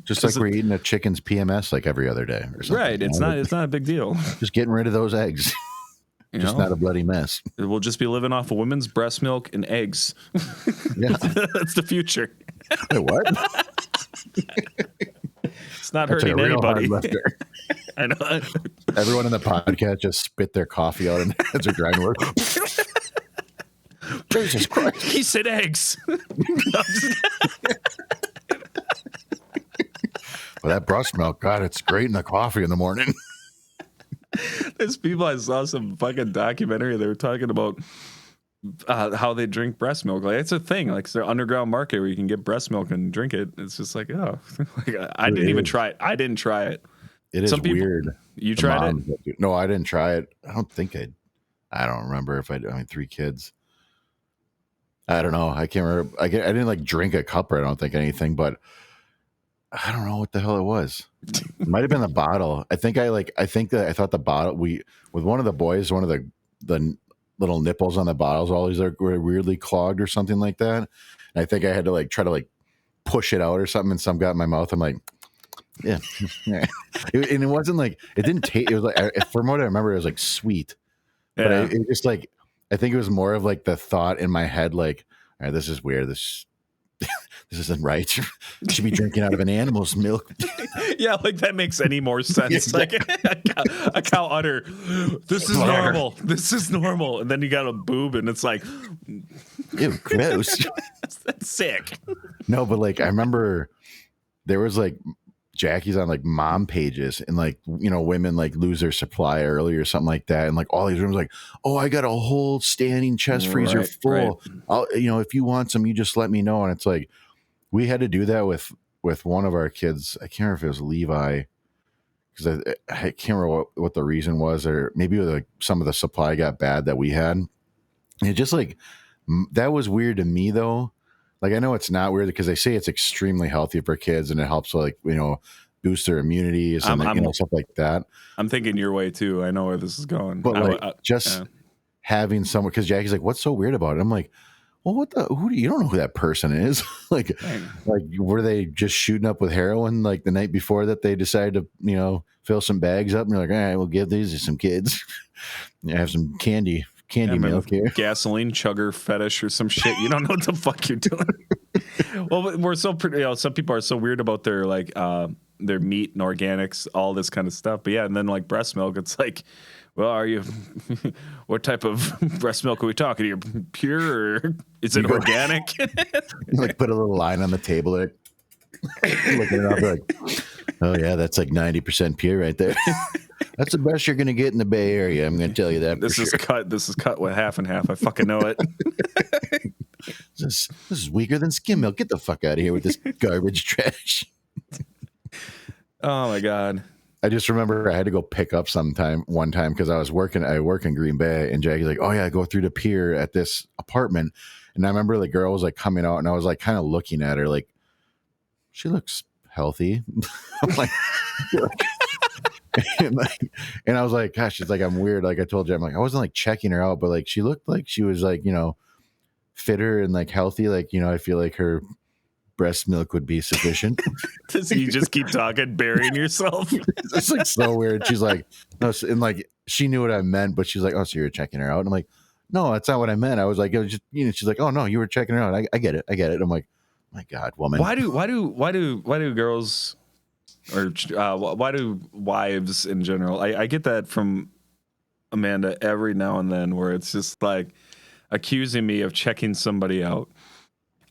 Just like we're eating a chicken's PMS like every other day or something. Right. It's not a big deal. Just getting rid of those eggs. Just not a bloody mess. We'll just be living off of women's breast milk and eggs. Yeah. That's the future. Wait, what? It's not That's a hurting real hard anybody. lifter. I know. Everyone in the podcast just spit their coffee out and as they're grinding work. Jesus Christ. He said eggs. No, I'm just Well, that breast milk, God, it's great in the coffee in the morning. There's people, I saw some fucking documentary. They were talking about how they drink breast milk. Like it's a thing. Like it's their underground market where you can get breast milk and drink it. It's just like, oh, like, I didn't even try it. I didn't try it. It is Some people- weird. You The tried moms it? that do- No, I didn't try it. I don't think I don't remember if I mean, 3 kids. I don't know. I can't remember. I didn't like drink a cup or I don't think anything, but I don't know what the hell it was. It might have been the bottle. I think I thought the bottle with one of the boys, one of the little nipples on the bottles always were weirdly clogged or something like that. And I think I had to like try to like push it out or something and some got in my mouth. I'm like, yeah. And it wasn't like, it didn't taste, it was like, from what I remember, it was like sweet. But Yeah. it just like, I think it was more of like the thought in my head, like, all right, this is weird. This isn't right. You should be drinking out of an animal's milk. Yeah, like that makes any more sense. Like a cow udder. This is normal. This is normal. And then you got a boob, and it's like, Ew, gross. that's sick. No, but like I remember there was like Jackie's on like mom pages and like, you know, women like lose their supply early or something like that. And like all these rooms like, oh, I got a whole standing chest freezer Right, full. right. I'll, you know, if you want some, you just let me know. And it's like, we had to do that with one of our kids. I can't remember if it was Levi because I can't remember what the reason was, or maybe like some of the supply got bad that we had. And it just like, that was weird to me though. Like, I know it's not weird because they say it's extremely healthy for kids and it helps, like, you know, boost their immunities and, you know, stuff like that. I'm thinking your way too. I know where this is going. But like, just having someone, because Jackie's like, what's so weird about it? I'm like, well, you don't know who that person is. like were they just shooting up with heroin like the night before that they decided to, you know, fill some bags up and you're like, all right, we'll give these to some kids. Have some candy milk here. Gasoline chugger fetish or some shit. You don't know what the fuck you're doing. Well, we're so pretty. You know, some people are so weird about their like their meat and organics, all this kind of stuff. But yeah, and then like breast milk, it's like, well, are you? What type of breast milk are we talking here? Pure or is it organic? Like put a little line on the table there. Looking it up like, oh yeah, that's like 90% pure right there. That's the best you're gonna get in the Bay Area. I'm gonna tell you that. This is cut. This is cut with half and half. I fucking know it. This is weaker than skim milk. Get the fuck out of here with this garbage trash. Oh my god. I just remember I had to go pick up one time because I work in Green Bay, and Jackie's like, oh yeah, go through the pier at this apartment. And I remember the girl was like coming out and I was like kind of looking at her like, she looks healthy. I'm like, and I was like, gosh, it's like, I'm weird. Like I told you, I'm like, I wasn't like checking her out, but like she looked like she was like, you know, fitter and like healthy. Like, you know, I feel like her breast milk would be sufficient. Does you just keep talking, burying yourself? It's like so weird. She's like, no, and like she knew what I meant, but she's like, oh, so you're checking her out? And I'm like, no, that's not what I meant. I was like, it was just, you know, she's like, oh no, you were checking her out. I get it. I'm like, my God, woman. Why do girls or why do wives in general? I get that from Amanda every now and then, where it's just like accusing me of checking somebody out.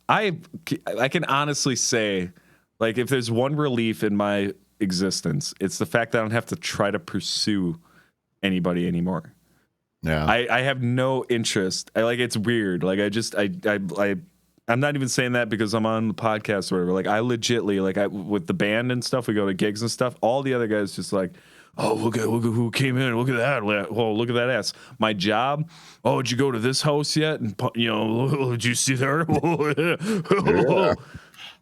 I can honestly say, like, if there's one relief in my existence, it's the fact that I don't have to try to pursue anybody anymore. Yeah. I have no interest. It's weird. Like I'm not even saying that because I'm on the podcast or whatever. Like I legitly, with the band and stuff, we go to gigs and stuff. All the other guys just like, oh, look at who came in. Look at that. Oh, look at that ass. My job. Oh, did you go to this house yet? And you know, did you see her? Yeah.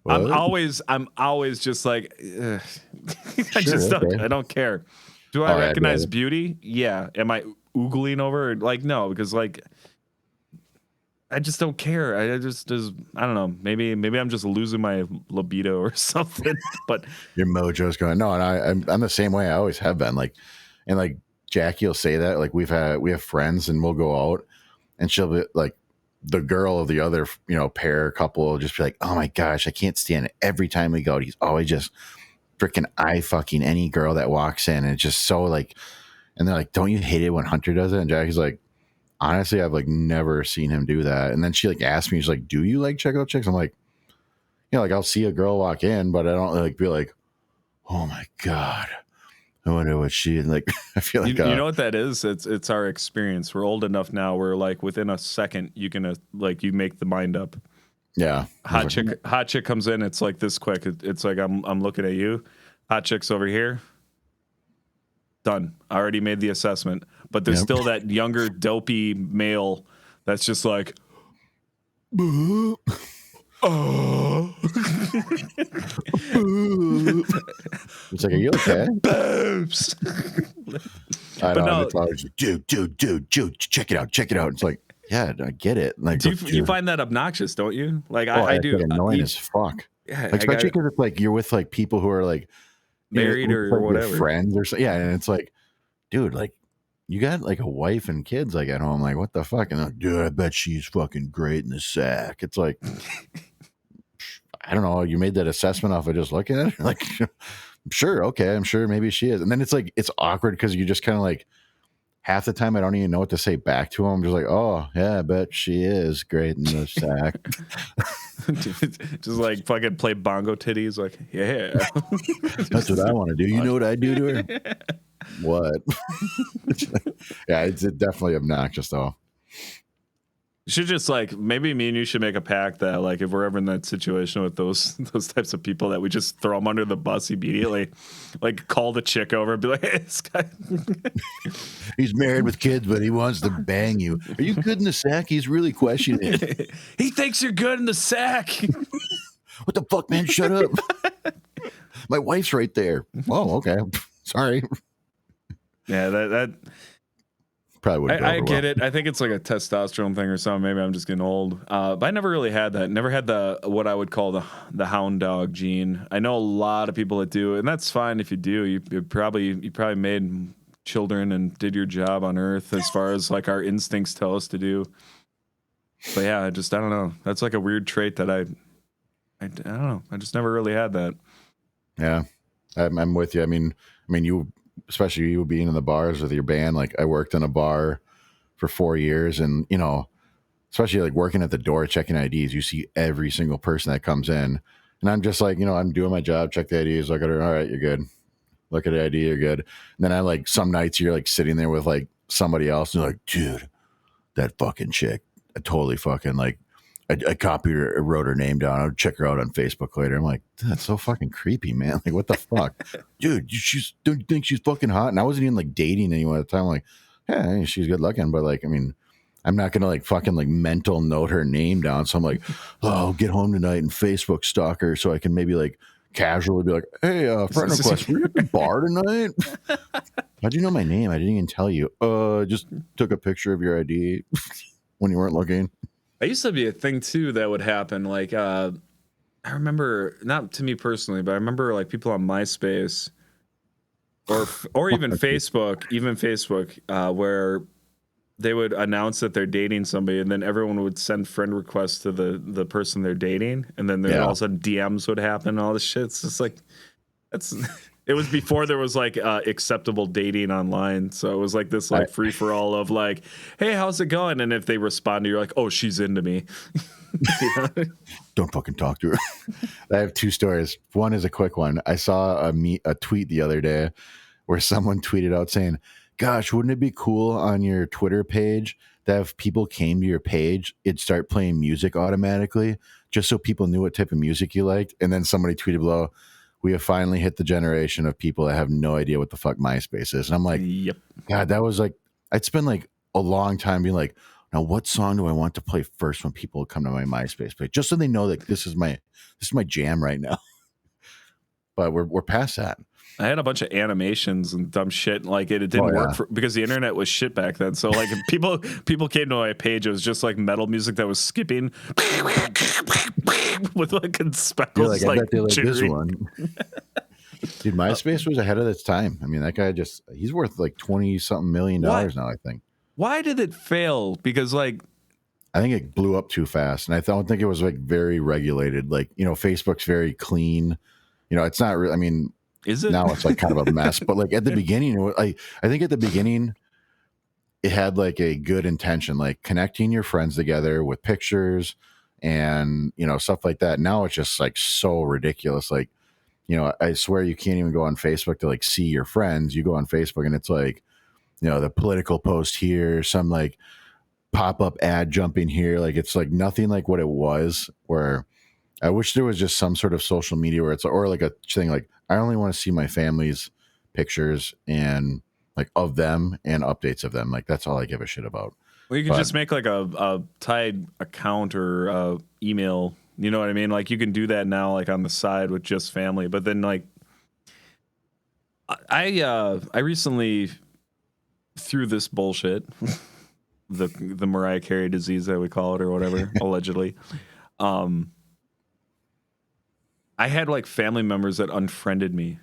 I'm always just like, I just don't. I don't care. Do I recognize beauty? Yeah. Am I oogling over it? Like, no, because like, I just don't care. I don't know. Maybe I'm just losing my libido or something. But your mojo's going. No, and I'm the same way. I always have been. Like, and like Jackie will say that. Like we have friends, and we'll go out, and she'll be like, the girl of the other, you know, couple will just be like, oh my gosh, I can't stand it. Every time we go out, he's always just freaking eye fucking any girl that walks in. And it's just so like, and they're like, don't you hate it when Hunter does it? And Jackie's like, honestly, I've like never seen him do that. And then she like asked me, she's like, do you like check out chicks? I'm like, you know, like I'll see a girl walk in, but I don't like be like, oh my God, I wonder what she like. I feel like you know what that is? It's our experience. We're old enough now where like within a second you can like you make the mind up. Yeah. Hot chick comes in. It's like this quick. It's like I'm looking at you. Hot chick's over here. Done. I already made the assessment. But there's still that younger dopey male that's just like, oh. It's like, are you okay? Boobs. I know. No, it's always like, dude, check it out. It's like, yeah, I get it. Like, you find that obnoxious, don't you? Like, I do. Annoying as fuck. Yeah, like, especially because it's like you're with like people who are like married or like whatever, friends or so. Yeah, and it's like, dude, like you got like a wife and kids like at home. Like, what the fuck? And they're like, dude, I bet she's fucking great in the sack. It's like, I don't know. You made that assessment off of just looking at her. Like, sure, okay, I'm sure maybe she is. And then it's like it's awkward because you just kind of like. Half the time, I don't even know what to say back to him. I'm just like, oh, yeah, I bet she is great in the sack. Just like fucking play bongo titties. Like, yeah. That's what I want to do. You know what I do to her? What? Yeah, it's definitely obnoxious, though. You should just like maybe me and you should make a pact that like if we're ever in that situation with those types of people that we just throw them under the bus immediately, like call the chick over and be like, hey, this guy. He's married with kids, but he wants to bang you. Are you good in the sack? He's really questioning it. He thinks you're good in the sack. What the fuck, man? Shut up. My wife's right there. Oh, okay. Sorry. Yeah, that. Probably wouldn't go I get well. it. I think it's like a testosterone thing or something. Maybe I'm just getting old. But I never really had that. Never had the what I would call the hound dog gene. I know a lot of people that do, and that's fine if you do. You probably made children and did your job on Earth as far as like our instincts tell us to do. But yeah, I don't know. That's like a weird trait that I don't know. I just never really had that. Yeah, I'm with you. I mean, you. Especially you being in the bars with your band. Like I worked in a bar for 4 years and, you know, especially like working at the door, checking IDs, you see every single person that comes in and I'm just like, you know, I'm doing my job, check the IDs, look at her. All right, you're good. Look at the ID, you're good. And then I like some nights you're like sitting there with like somebody else and you're like, dude, that fucking chick, I totally fucking like, I copied her, wrote her name down. I'll check her out on Facebook later. I'm like, that's so fucking creepy, man. Like, what the fuck? Dude, don't you think she's fucking hot? And I wasn't even like dating anyone at the time. I'm like, yeah, she's good looking. But like, I mean, I'm not going to like fucking like mental note her name down. So I'm like, oh, I'll get home tonight and Facebook stalk her so I can maybe like casually be like, hey, friend request, were you at the bar tonight? How'd you know my name? I didn't even tell you. Just took a picture of your ID when you weren't looking. I used to be a thing too that would happen. Like, I remember, not to me personally, but I remember like people on MySpace or even Facebook, where they would announce that they're dating somebody, and then everyone would send friend requests to the person they're dating, and then all of a sudden DMs would happen, and all this shit. It's just like it was before there was like acceptable dating online. So it was like this like free for all of like, hey, how's it going? And if they respond to you, you're like, oh, she's into me. Don't fucking talk to her. I have two stories. One is a quick one. I saw a tweet the other day where someone tweeted out saying, gosh, wouldn't it be cool on your Twitter page that if people came to your page, it'd start playing music automatically just so people knew what type of music you liked? And then somebody tweeted below, we have finally hit the generation of people that have no idea what the fuck MySpace is. And I'm like, yep. God, that was like, I'd spend like a long time being like, now what song do I want to play first when people come to my MySpace page? Just so they know that this is my jam right now. But we're past that. I had a bunch of animations and dumb shit. Like it didn't work because the internet was shit back then. So like if people came to my page, it was just like metal music that was skipping with like speckles. I bet they like this one. Dude, MySpace was ahead of its time. I mean, that guy he's worth like $20-something million now, I think. Why did it fail? Because like I think it blew up too fast, and I don't think it was like very regulated. Like, you know, Facebook's very clean. You know, it's not really. I mean, Is it? Now it's like kind of a mess. But like at the beginning, I think at the beginning it had like a good intention, like connecting your friends together with pictures and stuff like that. Now it's just like so ridiculous. Like, I swear you can't even go on Facebook to like see your friends. You go on Facebook and it's like, the political post here, some like pop-up ad jumping here. Like it's like nothing like what it was, where I wish there was just some sort of social media where it's, or like a thing like, I only want to see my family's pictures and like of them and updates of them. Like that's all I give a shit about. Well, you can just make like a tied account or email. You know what I mean? Like you can do that now, like on the side with just family. But then like I recently through this bullshit, the Mariah Carey disease that we call it or whatever, allegedly. I had like family members that unfriended me.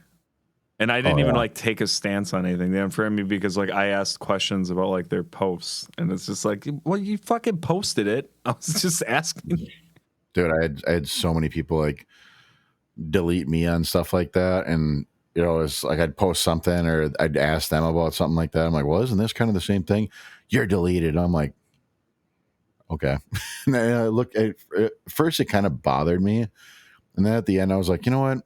And I didn't even like take a stance on anything. They unfriended me because like I asked questions about like their posts. And it's just like, well, you fucking posted it. I was just asking. Dude, I had so many people like delete me on stuff like that. And it's like I'd post something or I'd ask them about something like that. I'm like, well, isn't this kind of the same thing? You're deleted. I'm like, okay. And I look at first, it kind of bothered me. And then at the end, I was like, you know what?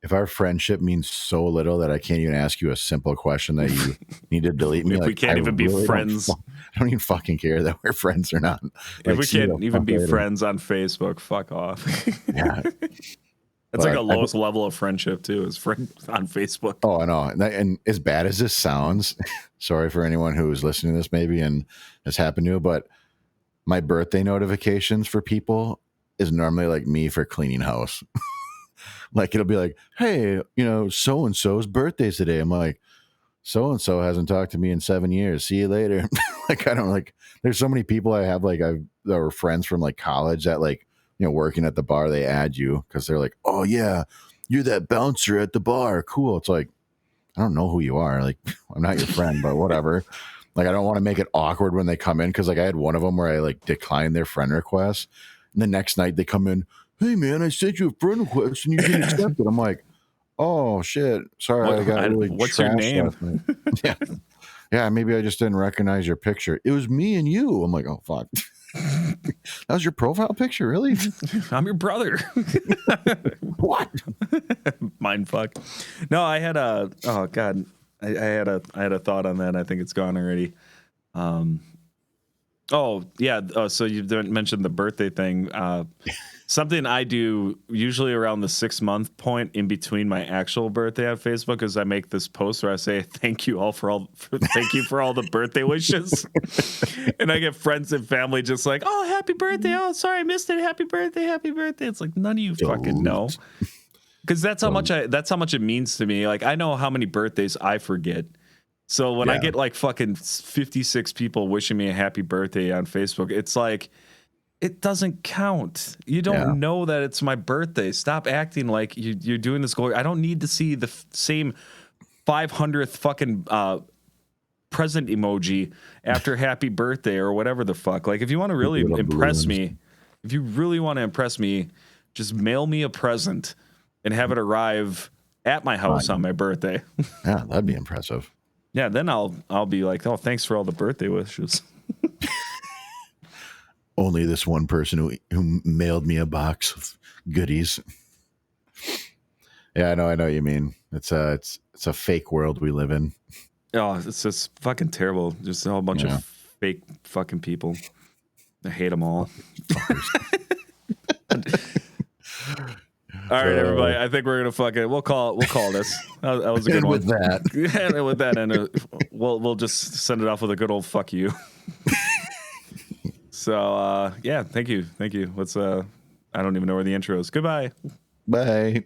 If our friendship means so little that I can't even ask you a simple question that you need to delete me, if like, we can't even be friends, I don't even fucking care that we're friends or not. If we can't even be friends on Facebook, fuck off. Yeah. That's like a lowest level of friendship too, is friend on Facebook. Oh, I know. And as bad as this sounds, sorry for anyone who is listening to this maybe and has happened to, but my birthday notifications for people is normally like me for cleaning house. Like it'll be like, hey, so-and-so's birthday's today. I'm like, so-and-so hasn't talked to me in 7 years. See you later. Like, I don't like, there's so many people I have, like that were friends from like college that like, working at the bar, they add you because they're like, oh yeah, you're that bouncer at the bar. Cool. It's like, I don't know who you are. Like, I'm not your friend, but whatever. Like, I don't want to make it awkward when they come in. Cause like I had one of them where I like declined their friend request. And the next night they come in, hey man, I sent you a friend request and you didn't accept it. I'm like, oh shit. Sorry. I got really what's your name? Yeah. Yeah. Maybe I just didn't recognize your picture. It was me and you. I'm like, oh fuck. That was your profile picture, really? I'm your brother. What? Mind fuck. No, I had a I had a thought on that. I think it's gone already. Oh yeah. So you mentioned the birthday thing. Something I do usually around the 6 month point in between my actual birthday on Facebook is I make this post where I say thank you for all the birthday wishes, and I get friends and family just like, oh, happy birthday, oh sorry I missed it, happy birthday. It's like none of you fucking know, because that's how much it means to me. Like I know how many birthdays I forget. So when I get like fucking 56 people wishing me a happy birthday on Facebook, it's like, it doesn't count. You don't know that it's my birthday. Stop acting like you're doing this goal. I don't need to see the same 500th fucking present emoji after happy birthday or whatever the fuck. Like if you want to really impress me, just mail me a present and have it arrive at my house on my birthday. Yeah, that'd be impressive. Yeah, then I'll be like, oh, thanks for all the birthday wishes. Only this one person who mailed me a box of goodies. Yeah, I know what you mean. It's a fake world we live in. Oh, it's just fucking terrible. Just a whole bunch of fake fucking people. I hate them all. All right, everybody. I think we're gonna we'll call this. That was a good one. With that, and with that, and we'll just send it off with a good old fuck you. So yeah, thank you. Let's I don't even know where the intro is. Goodbye. Bye.